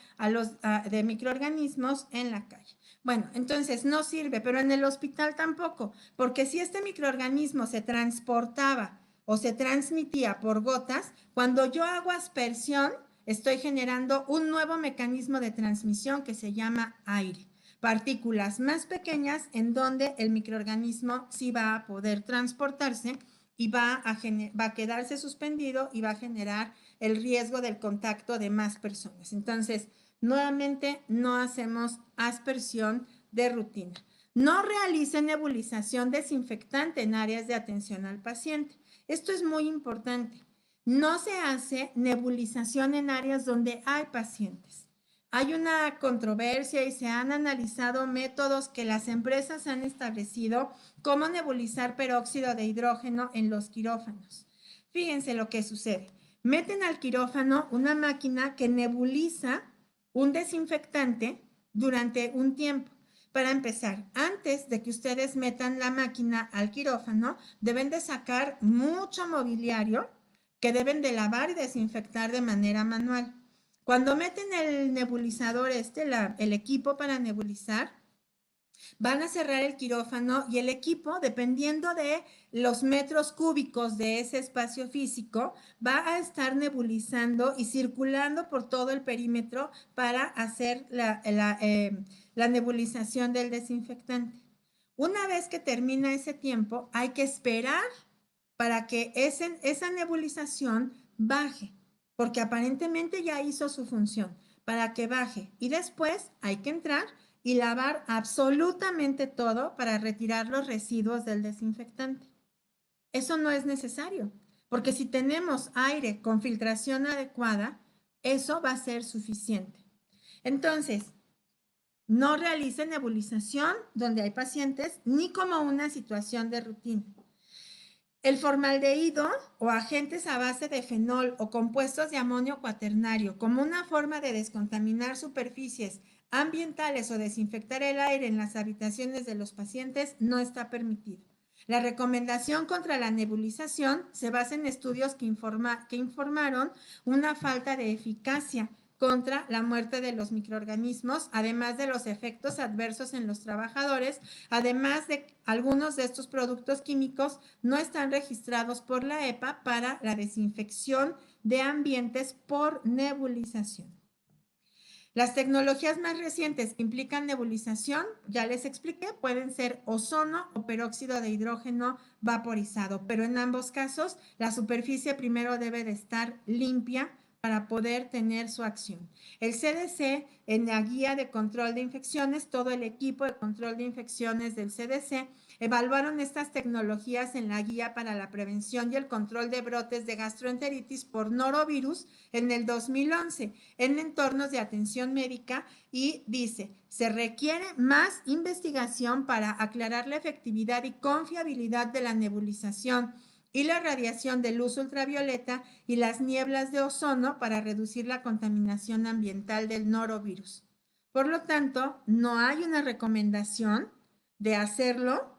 de microorganismos en la calle. Bueno, entonces no sirve, pero en el hospital tampoco, porque si este microorganismo se transportaba o se transmitía por gotas, cuando yo hago aspersión, estoy generando un nuevo mecanismo de transmisión que se llama aire. Partículas más pequeñas en donde el microorganismo sí va a poder transportarse y va a quedarse suspendido y va a generar el riesgo del contacto de más personas. Entonces, nuevamente, no hacemos aspersión de rutina. No realice nebulización desinfectante en áreas de atención al paciente. Esto es muy importante. No se hace nebulización en áreas donde hay pacientes. Hay una controversia y se han analizado métodos que las empresas han establecido como nebulizar peróxido de hidrógeno en los quirófanos. Fíjense lo que sucede. Meten al quirófano una máquina que nebuliza un desinfectante durante un tiempo. Para empezar, antes de que ustedes metan la máquina al quirófano, deben de sacar mucho mobiliario que deben de lavar y desinfectar de manera manual. Cuando meten el nebulizador el equipo para nebulizar, van a cerrar el quirófano y el equipo, dependiendo de los metros cúbicos de ese espacio físico, va a estar nebulizando y circulando por todo el perímetro para hacer la nebulización del desinfectante. Una vez que termina ese tiempo, hay que esperar para que esa nebulización baje, porque aparentemente ya hizo su función, para que baje. Y después hay que entrar y lavar absolutamente todo para retirar los residuos del desinfectante. Eso no es necesario, porque si tenemos aire con filtración adecuada, eso va a ser suficiente. Entonces, No realice nebulización donde hay pacientes ni como una situación de rutina. El formaldehído o agentes a base de fenol o compuestos de amonio cuaternario como una forma de descontaminar superficies ambientales o desinfectar el aire en las habitaciones de los pacientes no está permitido. La recomendación contra la nebulización se basa en estudios que informaron una falta de eficacia contra la muerte de los microorganismos, además de los efectos adversos en los trabajadores, además de algunos de estos productos químicos no están registrados por la EPA para la desinfección de ambientes por nebulización. Las tecnologías más recientes que implican nebulización, ya les expliqué, pueden ser ozono o peróxido de hidrógeno vaporizado, pero en ambos casos la superficie primero debe de estar limpia para poder tener su acción. El CDC, en la guía de control de infecciones, todo el equipo de control de infecciones del CDC evaluaron estas tecnologías en la guía para la prevención y el control de brotes de gastroenteritis por norovirus en el 2011 en entornos de atención médica y dice, se requiere más investigación para aclarar la efectividad y confiabilidad de la nebulización y la radiación de luz ultravioleta y las nieblas de ozono para reducir la contaminación ambiental del norovirus. Por lo tanto, no hay una recomendación de hacerlo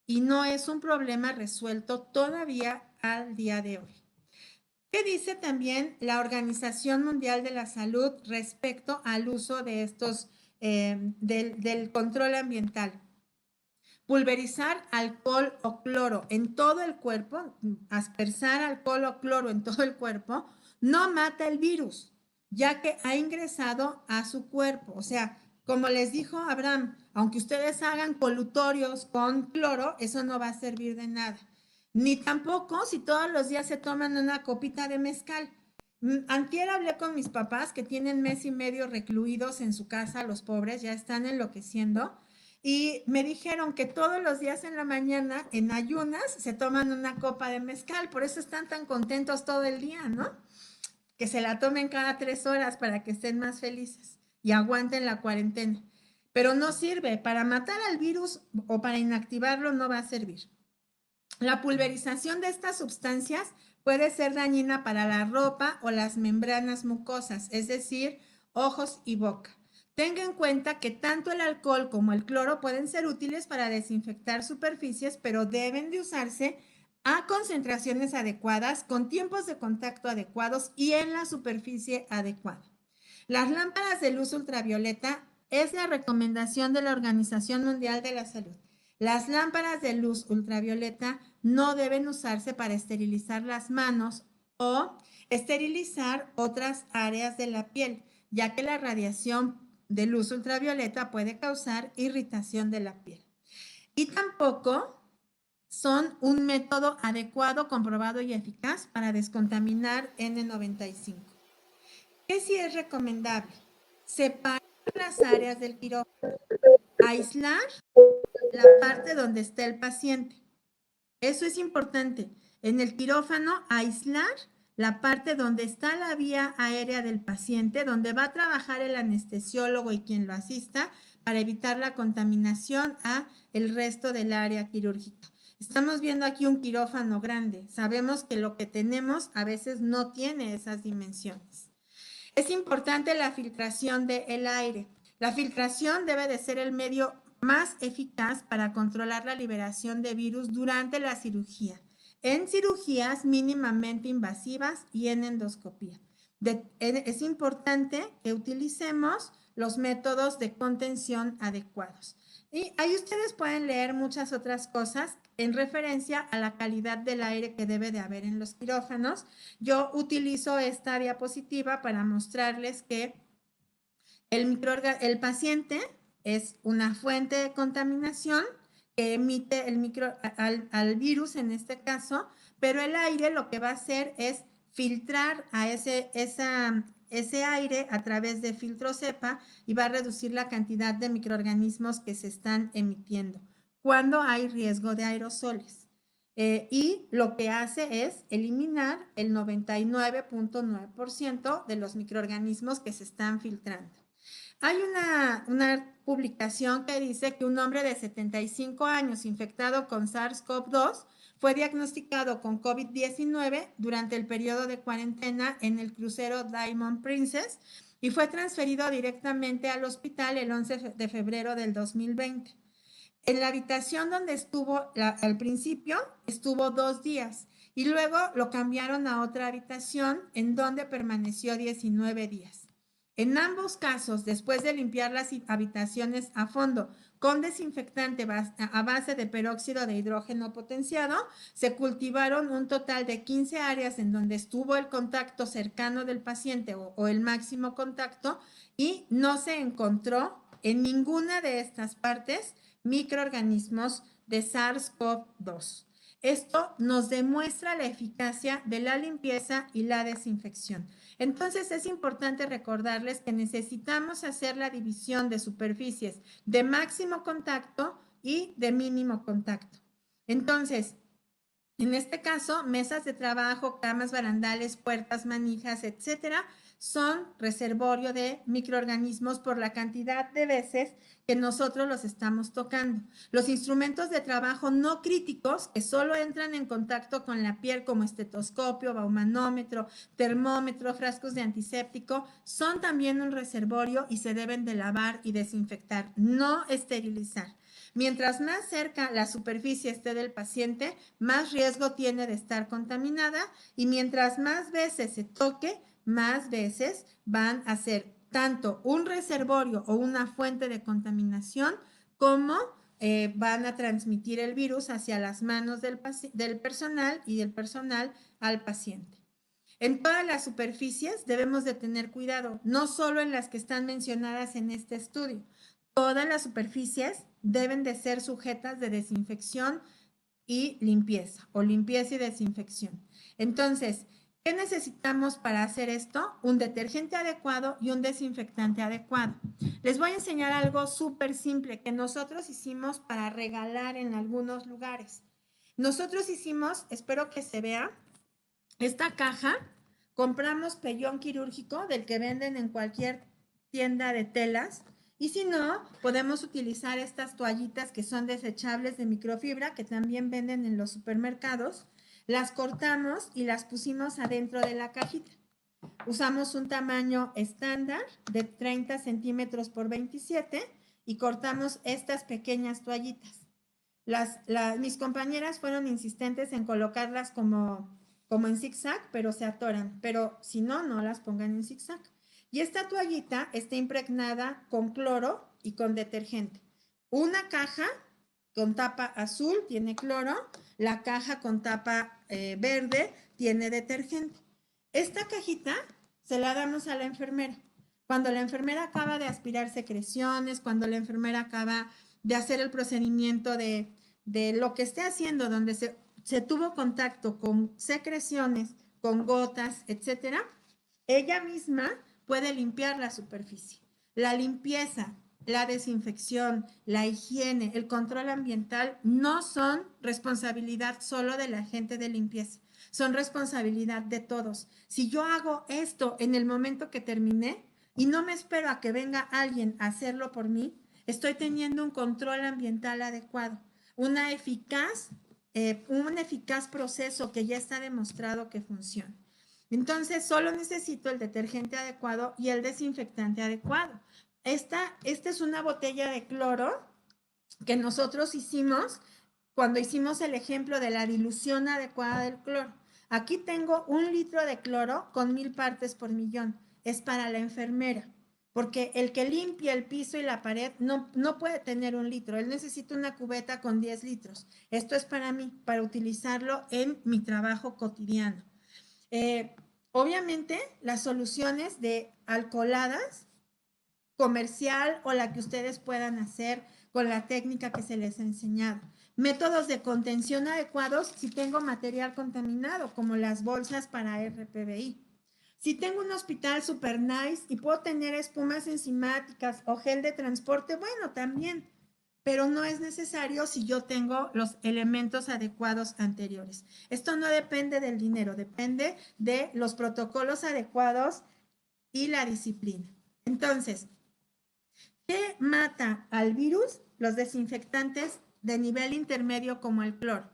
y no es un problema resuelto todavía al día de hoy. ¿Qué dice también la Organización Mundial de la Salud respecto al uso de estos, del control ambiental? Pulverizar alcohol o cloro en todo el cuerpo, aspersar alcohol o cloro en todo el cuerpo, no mata el virus, ya que ha ingresado a su cuerpo. O sea, como les dijo Abraham, aunque ustedes hagan colutorios con cloro, eso no va a servir de nada. Ni tampoco si todos los días se toman una copita de mezcal. Antier hablé con mis papás que tienen mes y medio recluidos en su casa, los pobres ya están enloqueciendo, y me dijeron que todos los días en la mañana, en ayunas, se toman una copa de mezcal, por eso están tan contentos todo el día, ¿no? Que se la tomen cada 3 horas para que estén más felices y aguanten la cuarentena. Pero no sirve, para matar al virus o para inactivarlo no va a servir. La pulverización de estas sustancias puede ser dañina para la ropa o las membranas mucosas, es decir, ojos y boca. Tenga en cuenta que tanto el alcohol como el cloro pueden ser útiles para desinfectar superficies, pero deben de usarse a concentraciones adecuadas, con tiempos de contacto adecuados y en la superficie adecuada. Las lámparas de luz ultravioleta es la recomendación de la Organización Mundial de la Salud. Las lámparas de luz ultravioleta no deben usarse para esterilizar las manos o esterilizar otras áreas de la piel, ya que la radiación de luz ultravioleta puede causar irritación de la piel. Y tampoco son un método adecuado, comprobado y eficaz para descontaminar N95. ¿Qué sí es recomendable? Separar las áreas del quirófano, aislar la parte donde está el paciente. Eso es importante. En el quirófano, aislar la parte donde está la vía aérea del paciente, donde va a trabajar el anestesiólogo y quien lo asista para evitar la contaminación a el resto del área quirúrgica. Estamos viendo aquí un quirófano grande. Sabemos que lo que tenemos a veces no tiene esas dimensiones. Es importante la filtración del aire. La filtración debe de ser el medio más eficaz para controlar la liberación de virus durante la cirugía, en cirugías mínimamente invasivas y en endoscopía. Es importante que utilicemos los métodos de contención adecuados. Y ahí ustedes pueden leer muchas otras cosas en referencia a la calidad del aire que debe de haber en los quirófanos. Yo utilizo esta diapositiva para mostrarles que el paciente es una fuente de contaminación que emite al virus en este caso, pero el aire lo que va a hacer es filtrar a ese aire a través de filtro cepa y va a reducir la cantidad de microorganismos que se están emitiendo cuando hay riesgo de aerosoles. Y lo que hace es eliminar el 99.9% de los microorganismos que se están filtrando. Hay una publicación que dice que un hombre de 75 años infectado con SARS-CoV-2 fue diagnosticado con COVID-19 durante el periodo de cuarentena en el crucero Diamond Princess y fue transferido directamente al hospital el 11 de febrero del 2020. En la habitación donde estuvo al principio, estuvo 2 días y luego lo cambiaron a otra habitación en donde permaneció 19 días. En ambos casos, después de limpiar las habitaciones a fondo con desinfectante a base de peróxido de hidrógeno potenciado, se cultivaron un total de 15 áreas en donde estuvo el contacto cercano del paciente o el máximo contacto y no se encontró en ninguna de estas partes microorganismos de SARS-CoV-2. Esto nos demuestra la eficacia de la limpieza y la desinfección. Entonces es importante recordarles que necesitamos hacer la división de superficies de máximo contacto y de mínimo contacto. Entonces, en este caso, mesas de trabajo, camas, barandales, puertas, manijas, etcétera, son reservorio de microorganismos por la cantidad de veces que nosotros los estamos tocando. Los instrumentos de trabajo no críticos que solo entran en contacto con la piel como estetoscopio, baumanómetro, termómetro, frascos de antiséptico, son también un reservorio y se deben de lavar y desinfectar, no esterilizar. Mientras más cerca la superficie esté del paciente, más riesgo tiene de estar contaminada y mientras más veces se toque, más veces van a ser tanto un reservorio o una fuente de contaminación como van a transmitir el virus hacia las manos del personal y del personal al paciente. En todas las superficies debemos de tener cuidado, no solo en las que están mencionadas en este estudio. Todas las superficies deben de ser sujetas de desinfección y limpieza, o limpieza y desinfección. Entonces, ¿qué necesitamos para hacer esto? Un detergente adecuado y un desinfectante adecuado. Les voy a enseñar algo súper simple que nosotros hicimos para regalar en algunos lugares. Nosotros hicimos, espero que se vea, esta caja, compramos pellón quirúrgico del que venden en cualquier tienda de telas y si no, podemos utilizar estas toallitas que son desechables de microfibra que también venden en los supermercados. Las cortamos y las pusimos adentro de la cajita. Usamos un tamaño estándar de 30 centímetros por 27 y cortamos estas pequeñas toallitas. Mis compañeras fueron insistentes en colocarlas como en zigzag, pero se atoran. Pero si no, no las pongan en zigzag. Y esta toallita está impregnada con cloro y con detergente. Una caja con tapa azul tiene cloro, la caja con tapa verde tiene detergente. Esta cajita se la damos a la enfermera. Cuando la enfermera acaba de aspirar secreciones, cuando la enfermera acaba de hacer el procedimiento de lo que esté haciendo, donde se tuvo contacto con secreciones, con gotas, etcétera, ella misma puede limpiar la superficie. La limpieza, la desinfección, la higiene, el control ambiental no son responsabilidad solo de la gente de limpieza, son responsabilidad de todos. Si yo hago esto en el momento que terminé y no me espero a que venga alguien a hacerlo por mí, estoy teniendo un control ambiental adecuado, un eficaz proceso que ya está demostrado que funciona. Entonces, solo necesito el detergente adecuado y el desinfectante adecuado. Esta es una botella de cloro que nosotros hicimos cuando hicimos el ejemplo de la dilución adecuada del cloro. Aquí tengo 1 litro de cloro con 1000 partes por millón. Es para la enfermera, porque el que limpia el piso y la pared no puede tener 1 litro. Él necesita una cubeta con 10 litros. Esto es para mí, para utilizarlo en mi trabajo cotidiano. Obviamente, las soluciones de alcoholadas, comercial o la que ustedes puedan hacer con la técnica que se les ha enseñado. Métodos de contención adecuados si tengo material contaminado, como las bolsas para RPBI. Si tengo un hospital super nice y puedo tener espumas enzimáticas o gel de transporte, bueno, también, pero no es necesario si yo tengo los elementos adecuados anteriores. Esto no depende del dinero, depende de los protocolos adecuados y la disciplina. Entonces, ¿Qué mata al virus? Los desinfectantes de nivel intermedio como el cloro.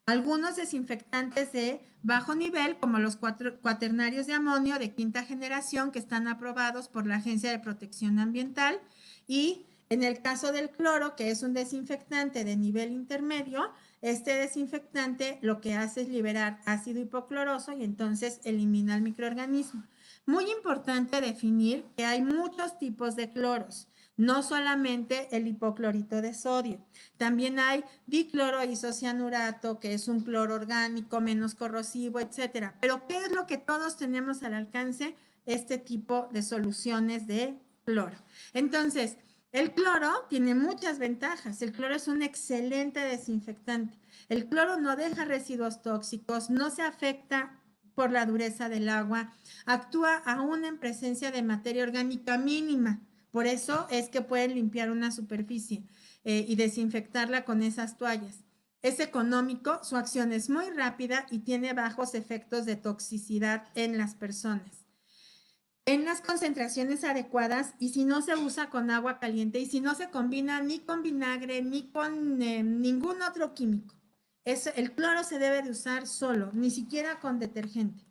Algunos desinfectantes de bajo nivel, como los cuaternarios de amonio de quinta generación, que están aprobados por la Agencia de Protección Ambiental. Y en el caso del cloro, que es un desinfectante de nivel intermedio, este desinfectante lo que hace es liberar ácido hipocloroso y entonces elimina el microorganismo. Muy importante definir que hay muchos tipos de cloros, no solamente el hipoclorito de sodio. También hay dicloroisocianurato, que es un cloro orgánico menos corrosivo, etcétera. Pero ¿qué es lo que todos tenemos al alcance? Este tipo de soluciones de cloro. Entonces, el cloro tiene muchas ventajas. El cloro es un excelente desinfectante. El cloro no deja residuos tóxicos, no se afecta por la dureza del agua, actúa aún en presencia de materia orgánica mínima. Por eso es que pueden limpiar una superficie y desinfectarla con esas toallas. Es económico, su acción es muy rápida y tiene bajos efectos de toxicidad en las personas. En las concentraciones adecuadas y si no se usa con agua caliente y si no se combina ni con vinagre ni con ningún otro químico. El cloro se debe de usar solo, ni siquiera con detergente.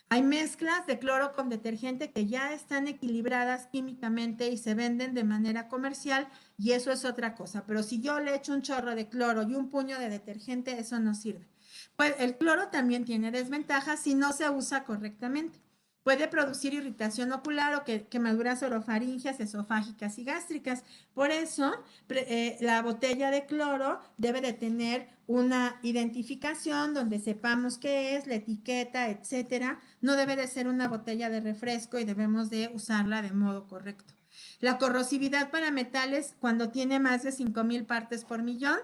Hay mezclas de cloro con detergente que ya están equilibradas químicamente y se venden de manera comercial y eso es otra cosa. Pero si yo le echo un chorro de cloro y un puño de detergente, eso no sirve. Pues el cloro también tiene desventajas si no se usa correctamente. Puede producir irritación ocular o quemaduras orofaringeas, esofágicas y gástricas. Por eso, la botella de cloro debe de tener una identificación donde sepamos qué es, la etiqueta, etcétera. No debe de ser una botella de refresco y debemos de usarla de modo correcto. La corrosividad para metales cuando tiene más de 5,000 partes por millón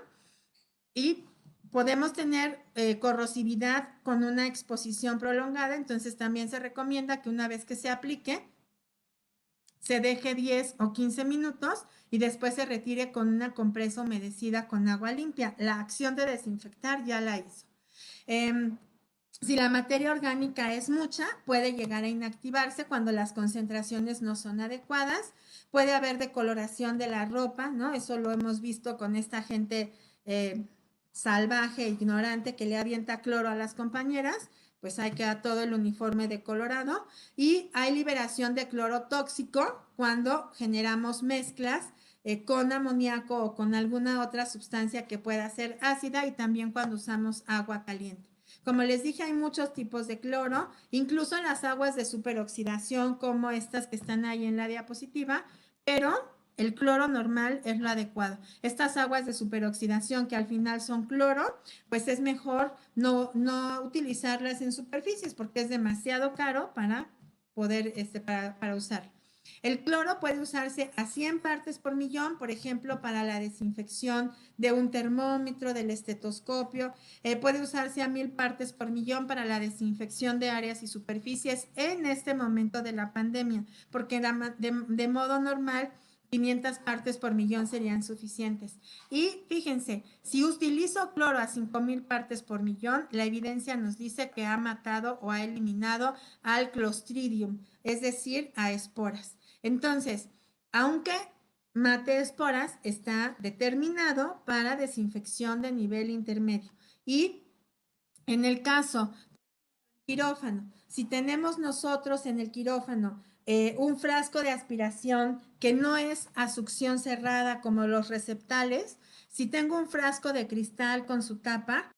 y podemos tener corrosividad con una exposición prolongada, entonces también se recomienda que una vez que se aplique, se deje 10 o 15 minutos y después se retire con una compresa humedecida con agua limpia. La acción de desinfectar ya la hizo. Si la materia orgánica es mucha, puede llegar a inactivarse cuando las concentraciones no son adecuadas. Puede haber decoloración de la ropa, ¿no? Eso lo hemos visto con esta gente salvaje, ignorante, que le avienta cloro a las compañeras, pues hay que dar todo el uniforme decolorado. Y hay liberación de cloro tóxico cuando generamos mezclas con amoníaco o con alguna otra sustancia que pueda ser ácida y también cuando usamos agua caliente. Como les dije, hay muchos tipos de cloro, incluso las aguas de superoxidación como estas que están ahí en la diapositiva, pero el cloro normal es lo adecuado. Estas aguas de superoxidación que al final son cloro, pues es mejor no utilizarlas en superficies porque es demasiado caro para poder, para usar. El cloro puede usarse a 100 partes por millón, por ejemplo, para la desinfección de un termómetro, del estetoscopio. Puede usarse a 1000 partes por millón para la desinfección de áreas y superficies en este momento de la pandemia, porque de modo normal 500 partes por millón serían suficientes. Y fíjense, si utilizo cloro a 5000 partes por millón, la evidencia nos dice que ha matado o ha eliminado al Clostridium, es decir, a esporas. Entonces, aunque mate esporas, está determinado para desinfección de nivel intermedio. Y en el caso quirófano, si tenemos nosotros en el quirófano un frasco de aspiración que no es a succión cerrada como los receptales, si tengo un frasco de cristal con su tapa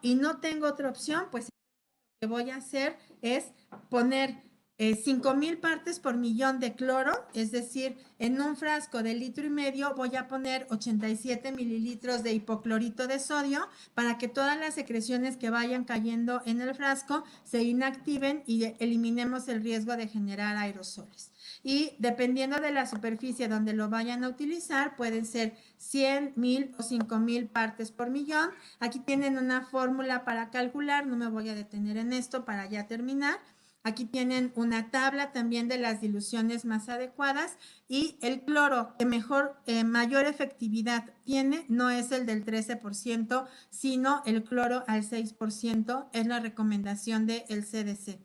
y no tengo otra opción, pues lo que voy a hacer es poner 5000 partes por millón de cloro, es decir, en un frasco de 1,5 litros voy a poner 87 mililitros de hipoclorito de sodio para que todas las secreciones que vayan cayendo en el frasco se inactiven y eliminemos el riesgo de generar aerosoles. Y dependiendo de la superficie donde lo vayan a utilizar, pueden ser 100, 1000 o 5000 partes por millón. Aquí tienen una fórmula para calcular, no me voy a detener en esto para ya terminar. Aquí tienen una tabla también de las diluciones más adecuadas y el cloro que mayor efectividad tiene no es el del 13%, sino el cloro al 6%, es la recomendación del CDC.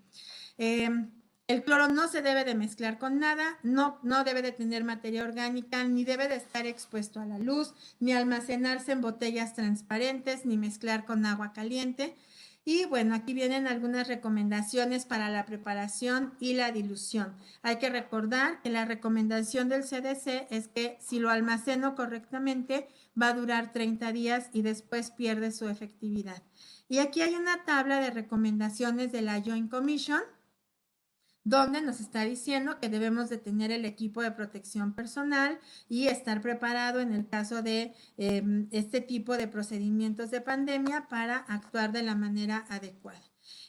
El cloro no se debe de mezclar con nada, no debe de tener materia orgánica, ni debe de estar expuesto a la luz, ni almacenarse en botellas transparentes, ni mezclar con agua caliente. Y bueno, aquí vienen algunas recomendaciones para la preparación y la dilución. Hay que recordar que la recomendación del CDC es que si lo almaceno correctamente va a durar 30 días y después pierde su efectividad. Y aquí hay una tabla de recomendaciones de la Joint Commission, donde nos está diciendo que debemos de tener el equipo de protección personal y estar preparado en el caso de este tipo de procedimientos de pandemia para actuar de la manera adecuada.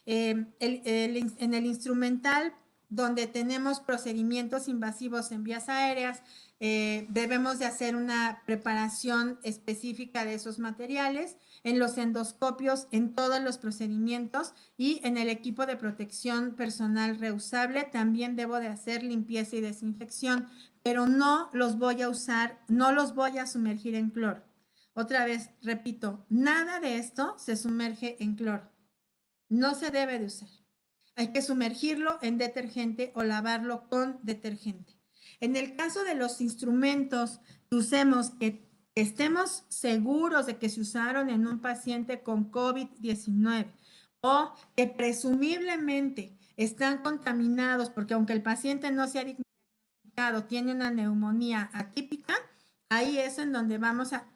En el instrumental, donde tenemos procedimientos invasivos en vías aéreas, debemos de hacer una preparación específica de esos materiales. En los endoscopios, en todos los procedimientos y en el equipo de protección personal reusable también debo de hacer limpieza y desinfección, pero no los voy a usar, no los voy a sumergir en cloro. Otra vez, repito, nada de esto se sumerge en cloro. No se debe de usar. Hay que sumergirlo en detergente o lavarlo con detergente. En el caso de los instrumentos que usemos, que estemos seguros de que se usaron en un paciente con COVID-19 o que presumiblemente están contaminados, porque aunque el paciente no se ha diagnosticado, tiene una neumonía atípica, ahí es en donde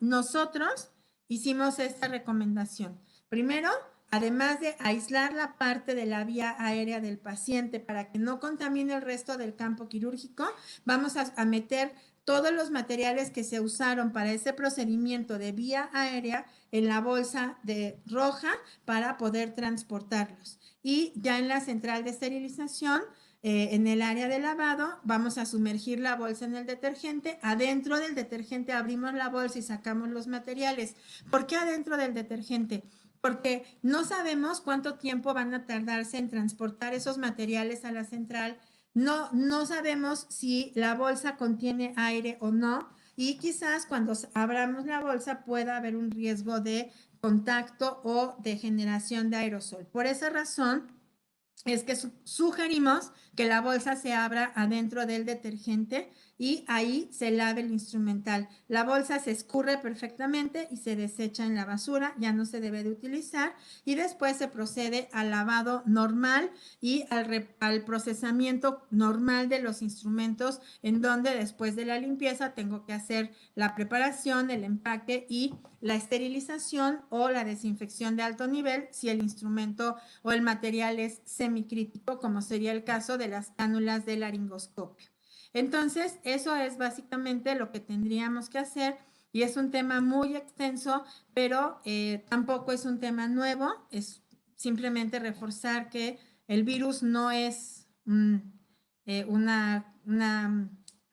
nosotros hicimos esta recomendación. Primero, además de aislar la parte de la vía aérea del paciente para que no contamine el resto del campo quirúrgico, vamos a meter todos los materiales que se usaron para ese procedimiento de vía aérea en la bolsa roja para poder transportarlos. Y ya en la central de esterilización, en el área de lavado, vamos a sumergir la bolsa en el detergente. Adentro del detergente abrimos la bolsa y sacamos los materiales. ¿Por qué adentro del detergente? Porque no sabemos cuánto tiempo van a tardarse en transportar esos materiales a la central. No sabemos si la bolsa contiene aire o no, y quizás cuando abramos la bolsa pueda haber un riesgo de contacto o de generación de aerosol. Por esa razón es que sugerimos que la bolsa se abra adentro del detergente y ahí se lave el instrumental. La bolsa se escurre perfectamente y se desecha en la basura, ya no se debe de utilizar, y después se procede al lavado normal y al procesamiento normal de los instrumentos, en donde después de la limpieza tengo que hacer la preparación, el empaque y la esterilización o la desinfección de alto nivel si el instrumento o el material es semicrítico, como sería el caso de las cánulas de laringoscopio. Entonces, eso es básicamente lo que tendríamos que hacer, y es un tema muy extenso, pero tampoco es un tema nuevo, es simplemente reforzar que el virus no es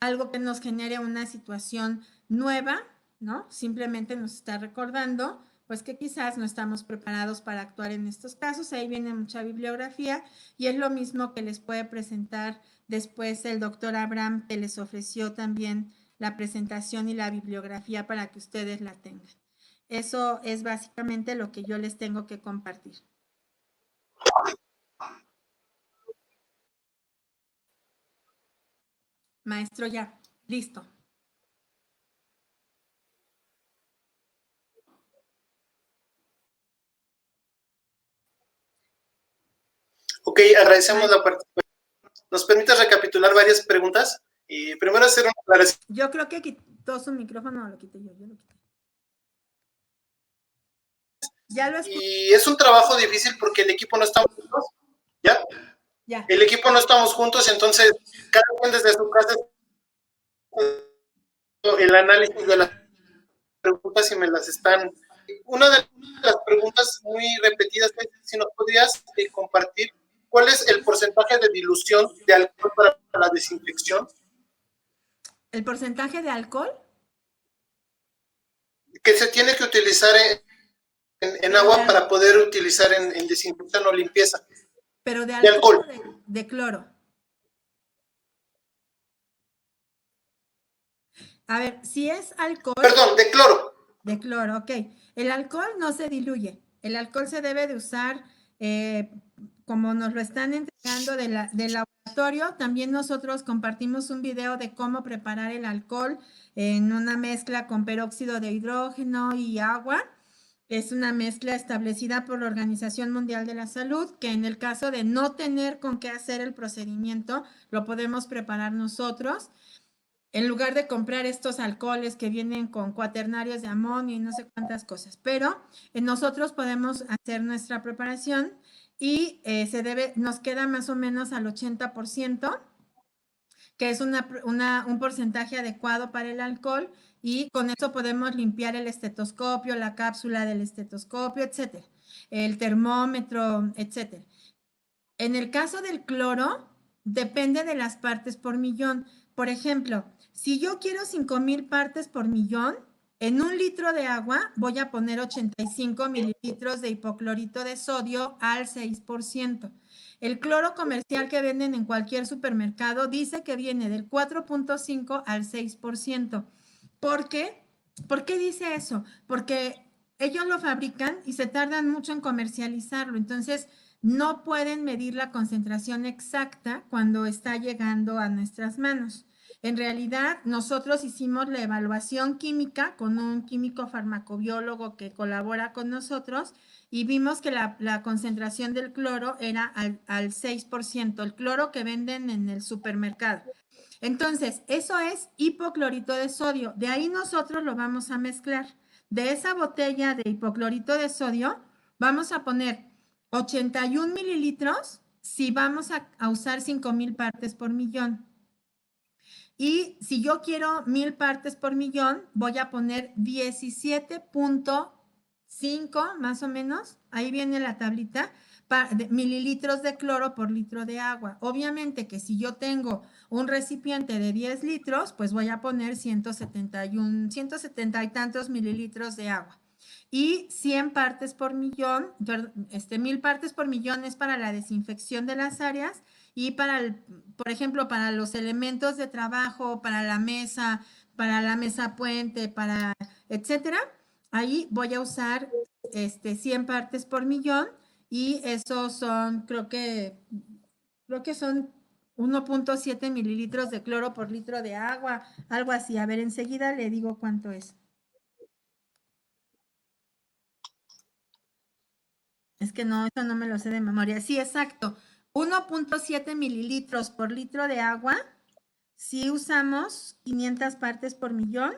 algo que nos genere una situación nueva, ¿no? Simplemente nos está recordando pues que quizás no estamos preparados para actuar en estos casos. Ahí viene mucha bibliografía y es lo mismo que les puede presentar después el doctor Abraham, que les ofreció también la presentación y la bibliografía para que ustedes la tengan. Eso es básicamente lo que yo les tengo que compartir. Maestro, ya, listo. Ok, agradecemos la participación. ¿Nos permites recapitular varias preguntas? Y primero hacer una aclaración. Yo creo que quitó su micrófono, lo quité yo lo quité. Ya lo escuché. Y es un trabajo difícil porque el equipo no estamos juntos. ¿Ya? Ya. El equipo no estamos juntos, entonces cada quien desde su casa el análisis de las preguntas y me las están... Una de las preguntas muy repetidas es si nos podrías compartir cuál es el porcentaje de dilución de alcohol para la desinfección. ¿El porcentaje de alcohol? Que se tiene que utilizar en agua para poder utilizar en desinfección o limpieza. Pero de alcohol. De cloro. A ver, si es alcohol... Perdón, de cloro. De cloro, ok. El alcohol no se diluye. El alcohol se debe de usar como nos lo están del laboratorio, también nosotros compartimos un video de cómo preparar el alcohol en una mezcla con peróxido de hidrógeno y agua. Es una mezcla establecida por la Organización Mundial de la Salud, que en el caso de no tener con qué hacer el procedimiento, lo podemos preparar nosotros. En lugar de comprar estos alcoholes que vienen con cuaternarios de amonio y no sé cuántas cosas, pero nosotros podemos hacer nuestra preparación y nos queda más o menos al 80%, que es un porcentaje adecuado para el alcohol, y con eso podemos limpiar el estetoscopio, la cápsula del estetoscopio, etcétera, el termómetro, etcétera. En el caso del cloro, depende de las partes por millón. Por ejemplo, si yo quiero 5,000 partes por millón, en 1 litro de agua voy a poner 85 mililitros de hipoclorito de sodio al 6%. El cloro comercial que venden en cualquier supermercado dice que viene del 4.5 al 6%. ¿Por qué? ¿Por qué dice eso? Porque ellos lo fabrican y se tardan mucho en comercializarlo. Entonces, no pueden medir la concentración exacta cuando está llegando a nuestras manos. En realidad, nosotros hicimos la evaluación química con un químico farmacobiólogo que colabora con nosotros y vimos que la concentración del cloro era al 6%, el cloro que venden en el supermercado. Entonces, eso es hipoclorito de sodio. De ahí nosotros lo vamos a mezclar. De esa botella de hipoclorito de sodio, vamos a poner 81 mililitros si vamos a usar 5,000 partes por millón. Y si yo quiero 1,000 partes por millón, voy a poner 17.5 más o menos. Ahí viene la tablita. Mililitros de cloro por litro de agua. Obviamente que si yo tengo un recipiente de 10 litros, pues voy a poner 170 y tantos mililitros de agua. Y 100 partes por millón, 1,000 partes por millón es para la desinfección de las áreas y por ejemplo, para los elementos de trabajo, para la mesa puente, etcétera. Ahí voy a usar 100 partes por millón y esos son, creo que son 1.7 mililitros de cloro por litro de agua, algo así. A ver, enseguida le digo cuánto es. Es que no, eso no me lo sé de memoria. Sí, exacto. 1.7 mililitros por litro de agua si usamos 500 partes por millón.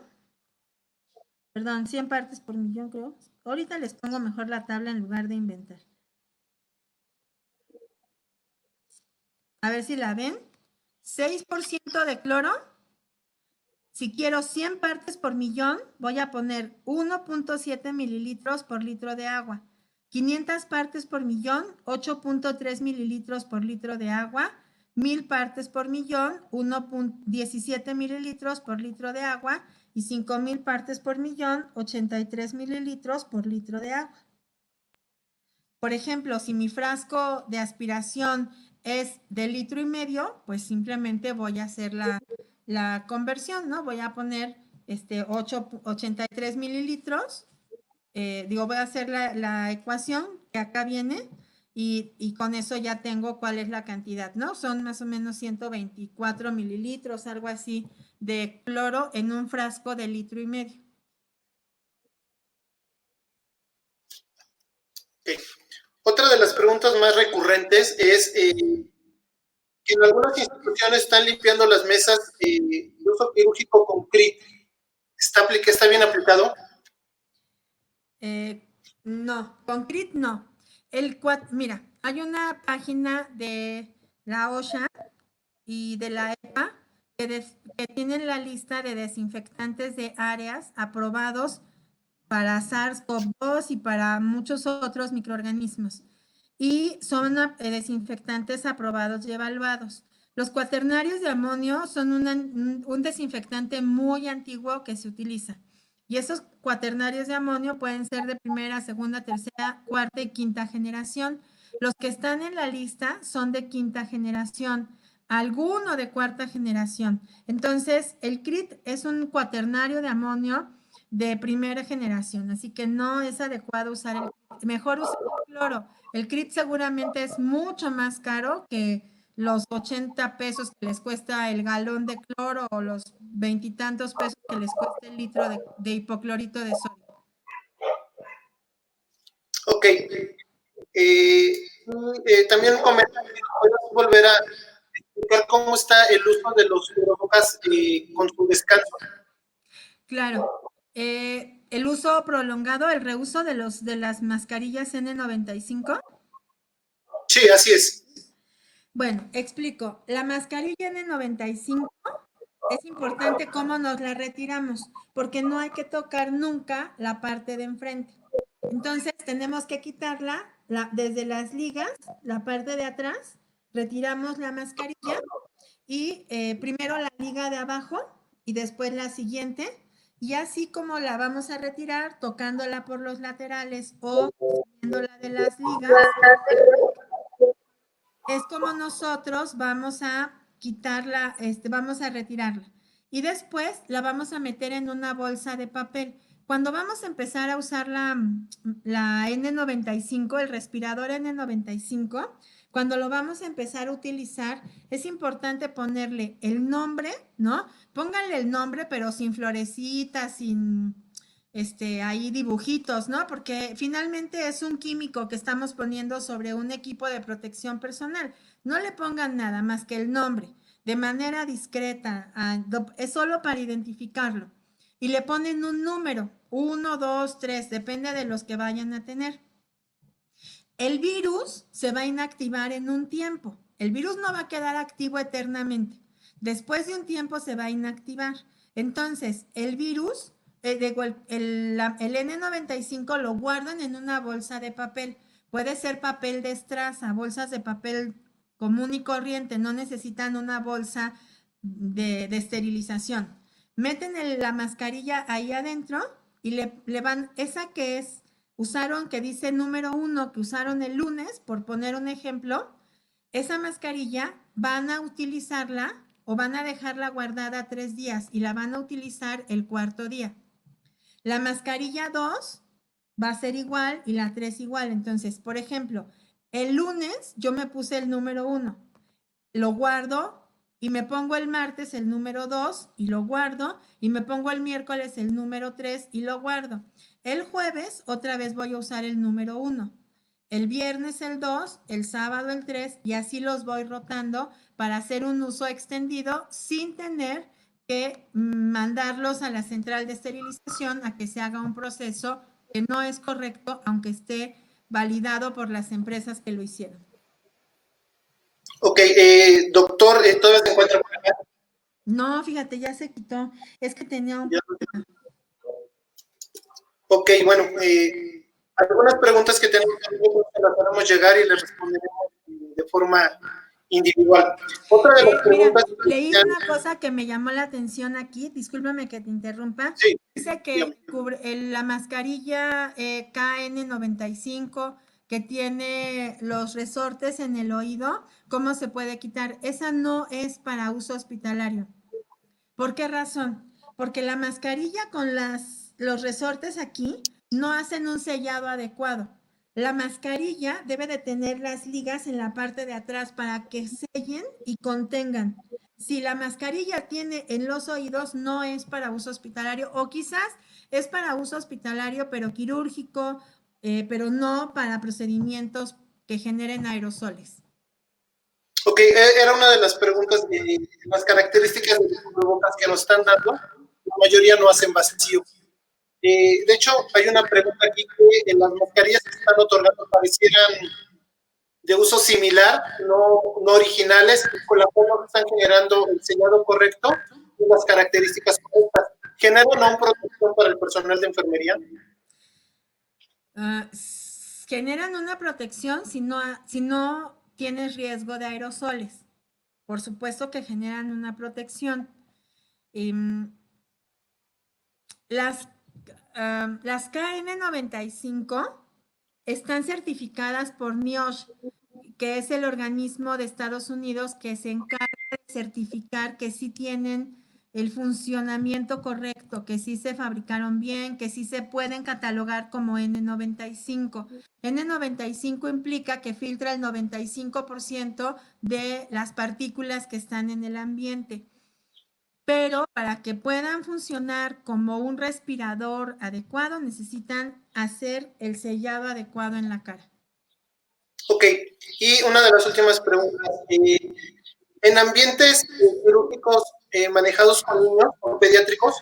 Perdón, 100 partes por millón, creo. Ahorita les pongo mejor la tabla en lugar de inventar. A ver si la ven. 6% de cloro. Si quiero 100 partes por millón, voy a poner 1.7 mililitros por litro de agua. 500 partes por millón, 8.3 mililitros por litro de agua. 1,000 partes por millón, 1.17 mililitros por litro de agua. Y 5,000 partes por millón, 83 mililitros por litro de agua. Por ejemplo, si mi frasco de aspiración es de 1,5 litros, pues simplemente voy a hacer la conversión, ¿no? Voy a poner 83 mililitros. Voy a hacer la ecuación que acá viene y con eso ya tengo cuál es la cantidad, ¿no? Son más o menos 124 mililitros, algo así, de cloro en un frasco de 1,5 litros. Okay. Otra de las preguntas más recurrentes es que en algunas instituciones están limpiando las mesas de uso quirúrgico con CRIT. ¿Está bien aplicado? No, con CRIT no. Mira, hay una página de la OSHA y de la EPA que tienen la lista de desinfectantes de áreas aprobados para SARS-CoV-2 y para muchos otros microorganismos. Y son desinfectantes aprobados y evaluados. Los cuaternarios de amonio son un desinfectante muy antiguo que se utiliza. Y esos cuaternarios de amonio pueden ser de primera, segunda, tercera, cuarta y quinta generación. Los que están en la lista son de quinta generación, alguno de cuarta generación. Entonces, el CRIT es un cuaternario de amonio de primera generación, así que no es adecuado usar el CRIT. Mejor usar el cloro. El CRIT seguramente es mucho más caro que los 80 pesos que les cuesta el galón de cloro o los 20 y tantos pesos que les cuesta el litro de hipoclorito de sodio. Ok. También comenta que puedes volver a explicar cómo está el uso de los cubrebocas con su descanso. Claro. El uso prolongado, el reuso de las mascarillas N95. Sí, así es. Bueno, explico. La mascarilla N95 es importante cómo nos la retiramos, porque no hay que tocar nunca la parte de enfrente. Entonces, tenemos que quitarla desde las ligas, la parte de atrás, retiramos la mascarilla y primero la liga de abajo y después la siguiente. Y así como la vamos a retirar, tocándola por los laterales o subiéndola de las ligas, es como nosotros vamos a quitarla, vamos a retirarla. Y después la vamos a meter en una bolsa de papel. Cuando vamos a empezar a usar la N95, el respirador N95, cuando lo vamos a empezar a utilizar, es importante ponerle el nombre, ¿no? Pónganle el nombre, pero sin florecitas, sin ahí dibujitos, ¿no? Porque finalmente es un químico que estamos poniendo sobre un equipo de protección personal. No le pongan nada más que el nombre, de manera discreta, es solo para identificarlo. Y le ponen un número, 1, 2, 3, depende de los que vayan a tener. El virus se va a inactivar en un tiempo. El virus no va a quedar activo eternamente. Después de un tiempo se va a inactivar. Entonces, el virus, el N95 lo guardan en una bolsa de papel. Puede ser papel de estraza, bolsas de papel común y corriente. No necesitan una bolsa de esterilización. Meten la mascarilla ahí adentro y le van, esa que es usaron, que dice número 1, que usaron el lunes, por poner un ejemplo, esa mascarilla van a utilizarla o van a dejarla guardada 3 días y la van a utilizar el cuarto día. La mascarilla 2 va a ser igual y la 3 igual. Entonces, por ejemplo, el lunes yo me puse el número 1, lo guardo y me pongo el martes el número 2 y lo guardo y me pongo el miércoles el número 3 y lo guardo. El jueves otra vez voy a usar el número 1. El viernes el 2, el sábado el 3 y así los voy rotando para hacer un uso extendido sin tener que mandarlos a la central de esterilización a que se haga un proceso que no es correcto, aunque esté validado por las empresas que lo hicieron. Ok, doctor, ¿todavía se encuentra por acá? No, fíjate, ya se quitó. Es que tenía un... Ok, bueno, algunas preguntas que tenemos se las haremos llegar y les responderemos de forma individual. Otra de las preguntas... Mira, leí una cosa que me llamó la atención aquí, discúlpame que te interrumpa. Sí, dice que la mascarilla KN95 que tiene los resortes en el oído, ¿cómo se puede quitar? Esa no es para uso hospitalario. ¿Por qué razón? Porque la mascarilla con los resortes aquí no hacen un sellado adecuado. La mascarilla debe de tener las ligas en la parte de atrás para que sellen y contengan. Si la mascarilla tiene en los oídos, no es para uso hospitalario, o quizás es para uso hospitalario, pero quirúrgico, pero no para procedimientos que generen aerosoles. Ok, era una de las preguntas de las características de los cubrebocas que nos están dando. La mayoría no hacen vacío. De hecho, hay una pregunta aquí que en las mascarillas que están otorgando parecieran de uso similar, no originales, con la cual no están generando el sellado correcto y las características correctas. ¿Generan una protección para el personal de enfermería? Generan una protección si no tienes riesgo de aerosoles. Por supuesto que generan una protección. Las KN95 están certificadas por NIOSH, que es el organismo de Estados Unidos que se encarga de certificar que sí tienen el funcionamiento correcto, que sí se fabricaron bien, que sí se pueden catalogar como N95. N95 implica que filtra el 95% de las partículas que están en el ambiente. Pero para que puedan funcionar como un respirador adecuado, necesitan hacer el sellado adecuado en la cara. Ok, y una de las últimas preguntas. En ambientes quirúrgicos manejados con niños o pediátricos,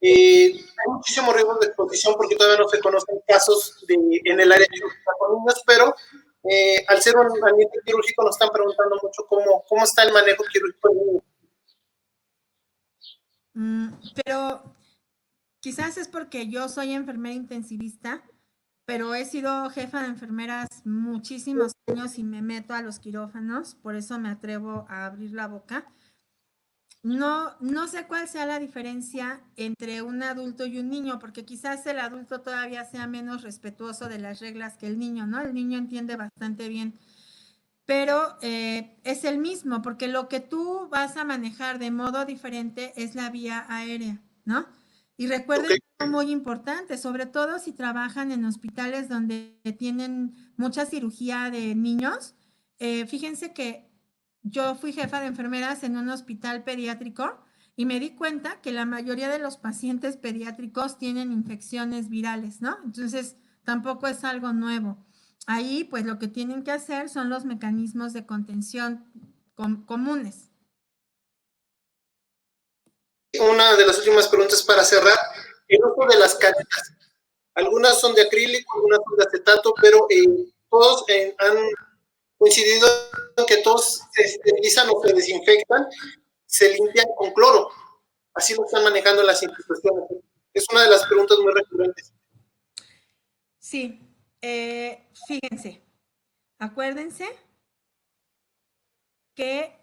hay muchísimos riesgos de exposición porque todavía no se conocen casos en el área quirúrgica con niños, pero al ser un ambiente quirúrgico nos están preguntando mucho cómo está el manejo quirúrgico en niños. Pero quizás es porque yo soy enfermera intensivista, pero he sido jefa de enfermeras muchísimos años y me meto a los quirófanos, por eso me atrevo a abrir la boca. No sé cuál sea la diferencia entre un adulto y un niño, porque quizás el adulto todavía sea menos respetuoso de las reglas que el niño, ¿no? El niño entiende bastante bien, pero es el mismo, porque lo que tú vas a manejar de modo diferente es la vía aérea, ¿no? Y recuerden algo muy importante, sobre todo si trabajan en hospitales donde tienen mucha cirugía de niños. Fíjense que yo fui jefa de enfermeras en un hospital pediátrico y me di cuenta que la mayoría de los pacientes pediátricos tienen infecciones virales, ¿no? Entonces, tampoco es algo nuevo. Ahí, pues, lo que tienen que hacer son los mecanismos de contención comunes. Una de las últimas preguntas para cerrar, el uso de las caretas. Algunas son de acrílico, algunas son de acetato, pero todos han coincidido en que todos se esterilizan o se desinfectan, se limpian con cloro. Así lo están manejando las instituciones. Es una de las preguntas muy recurrentes. Sí, fíjense, acuérdense que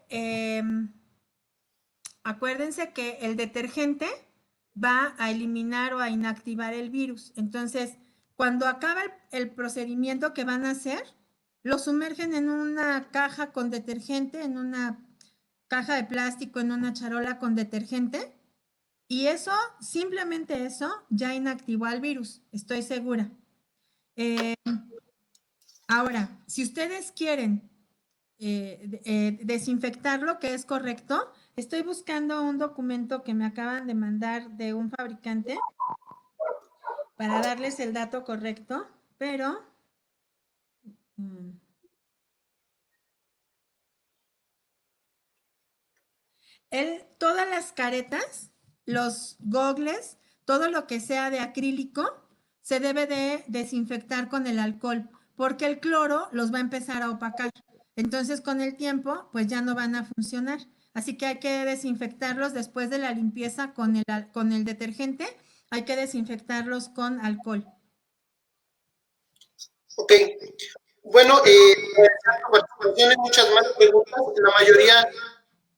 el detergente va a eliminar o a inactivar el virus. Entonces, cuando acaba el procedimiento que van a hacer, lo sumergen en una caja con detergente, en una caja de plástico, en una charola con detergente, y eso, simplemente eso, ya inactivó al virus, estoy segura. Ahora, si ustedes quieren desinfectarlo, que es correcto, estoy buscando un documento que me acaban de mandar de un fabricante para darles el dato correcto, pero todas las caretas, los gogles, todo lo que sea de acrílico, se debe de desinfectar con el alcohol, porque el cloro los va a empezar a opacar. Entonces, con el tiempo, pues ya no van a funcionar. Así que hay que desinfectarlos después de la limpieza con el detergente, hay que desinfectarlos con alcohol. Ok. Bueno, muchas más preguntas, la mayoría,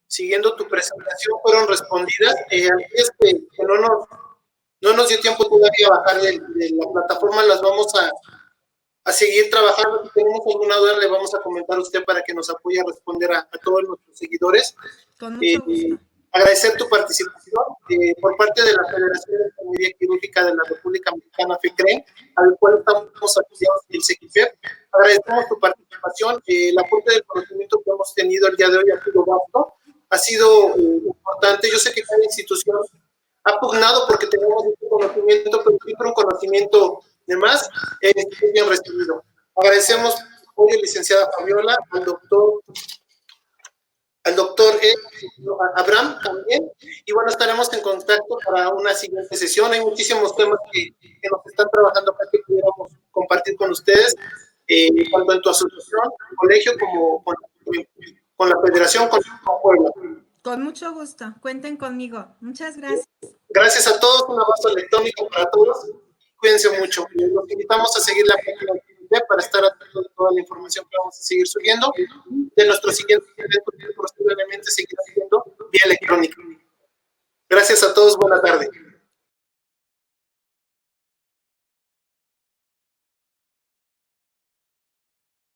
siguiendo tu presentación, fueron respondidas. Es que no nos dio tiempo todavía a bajar de la plataforma, las vamos a seguir trabajando. Si tenemos alguna duda, le vamos a comentar a usted para que nos apoye a responder a todos nuestros seguidores. Con mucho gusto. Agradecer tu participación por parte de la Federación de Enfermería Quirúrgica de la República Mexicana, FECRE, al cual estamos asociados el SEQUIFEP. Agradecemos tu participación, el aporte del conocimiento que hemos tenido el día de hoy ha sido vasto, ha sido importante. Yo sé que cada institución ha pugnado porque tenemos este conocimiento, pero siempre un conocimiento de más es bien recibido. Agradecemos hoy a la licenciada Fabiola, al doctor Abraham también, y bueno, estaremos en contacto para una siguiente sesión. Hay muchísimos temas que nos están trabajando para que pudiéramos compartir con ustedes, tanto en tu asociación, en el colegio, como con la federación, con Puebla. Con mucho gusto, cuenten conmigo. Muchas gracias. Gracias a todos, un abrazo electrónico para todos. Cuídense mucho. Los invitamos a seguir la página de para estar atentos de toda la información que vamos a seguir subiendo. De nuestro siguiente evento, posiblemente seguirá siendo vía electrónica. Gracias a todos, buena tarde.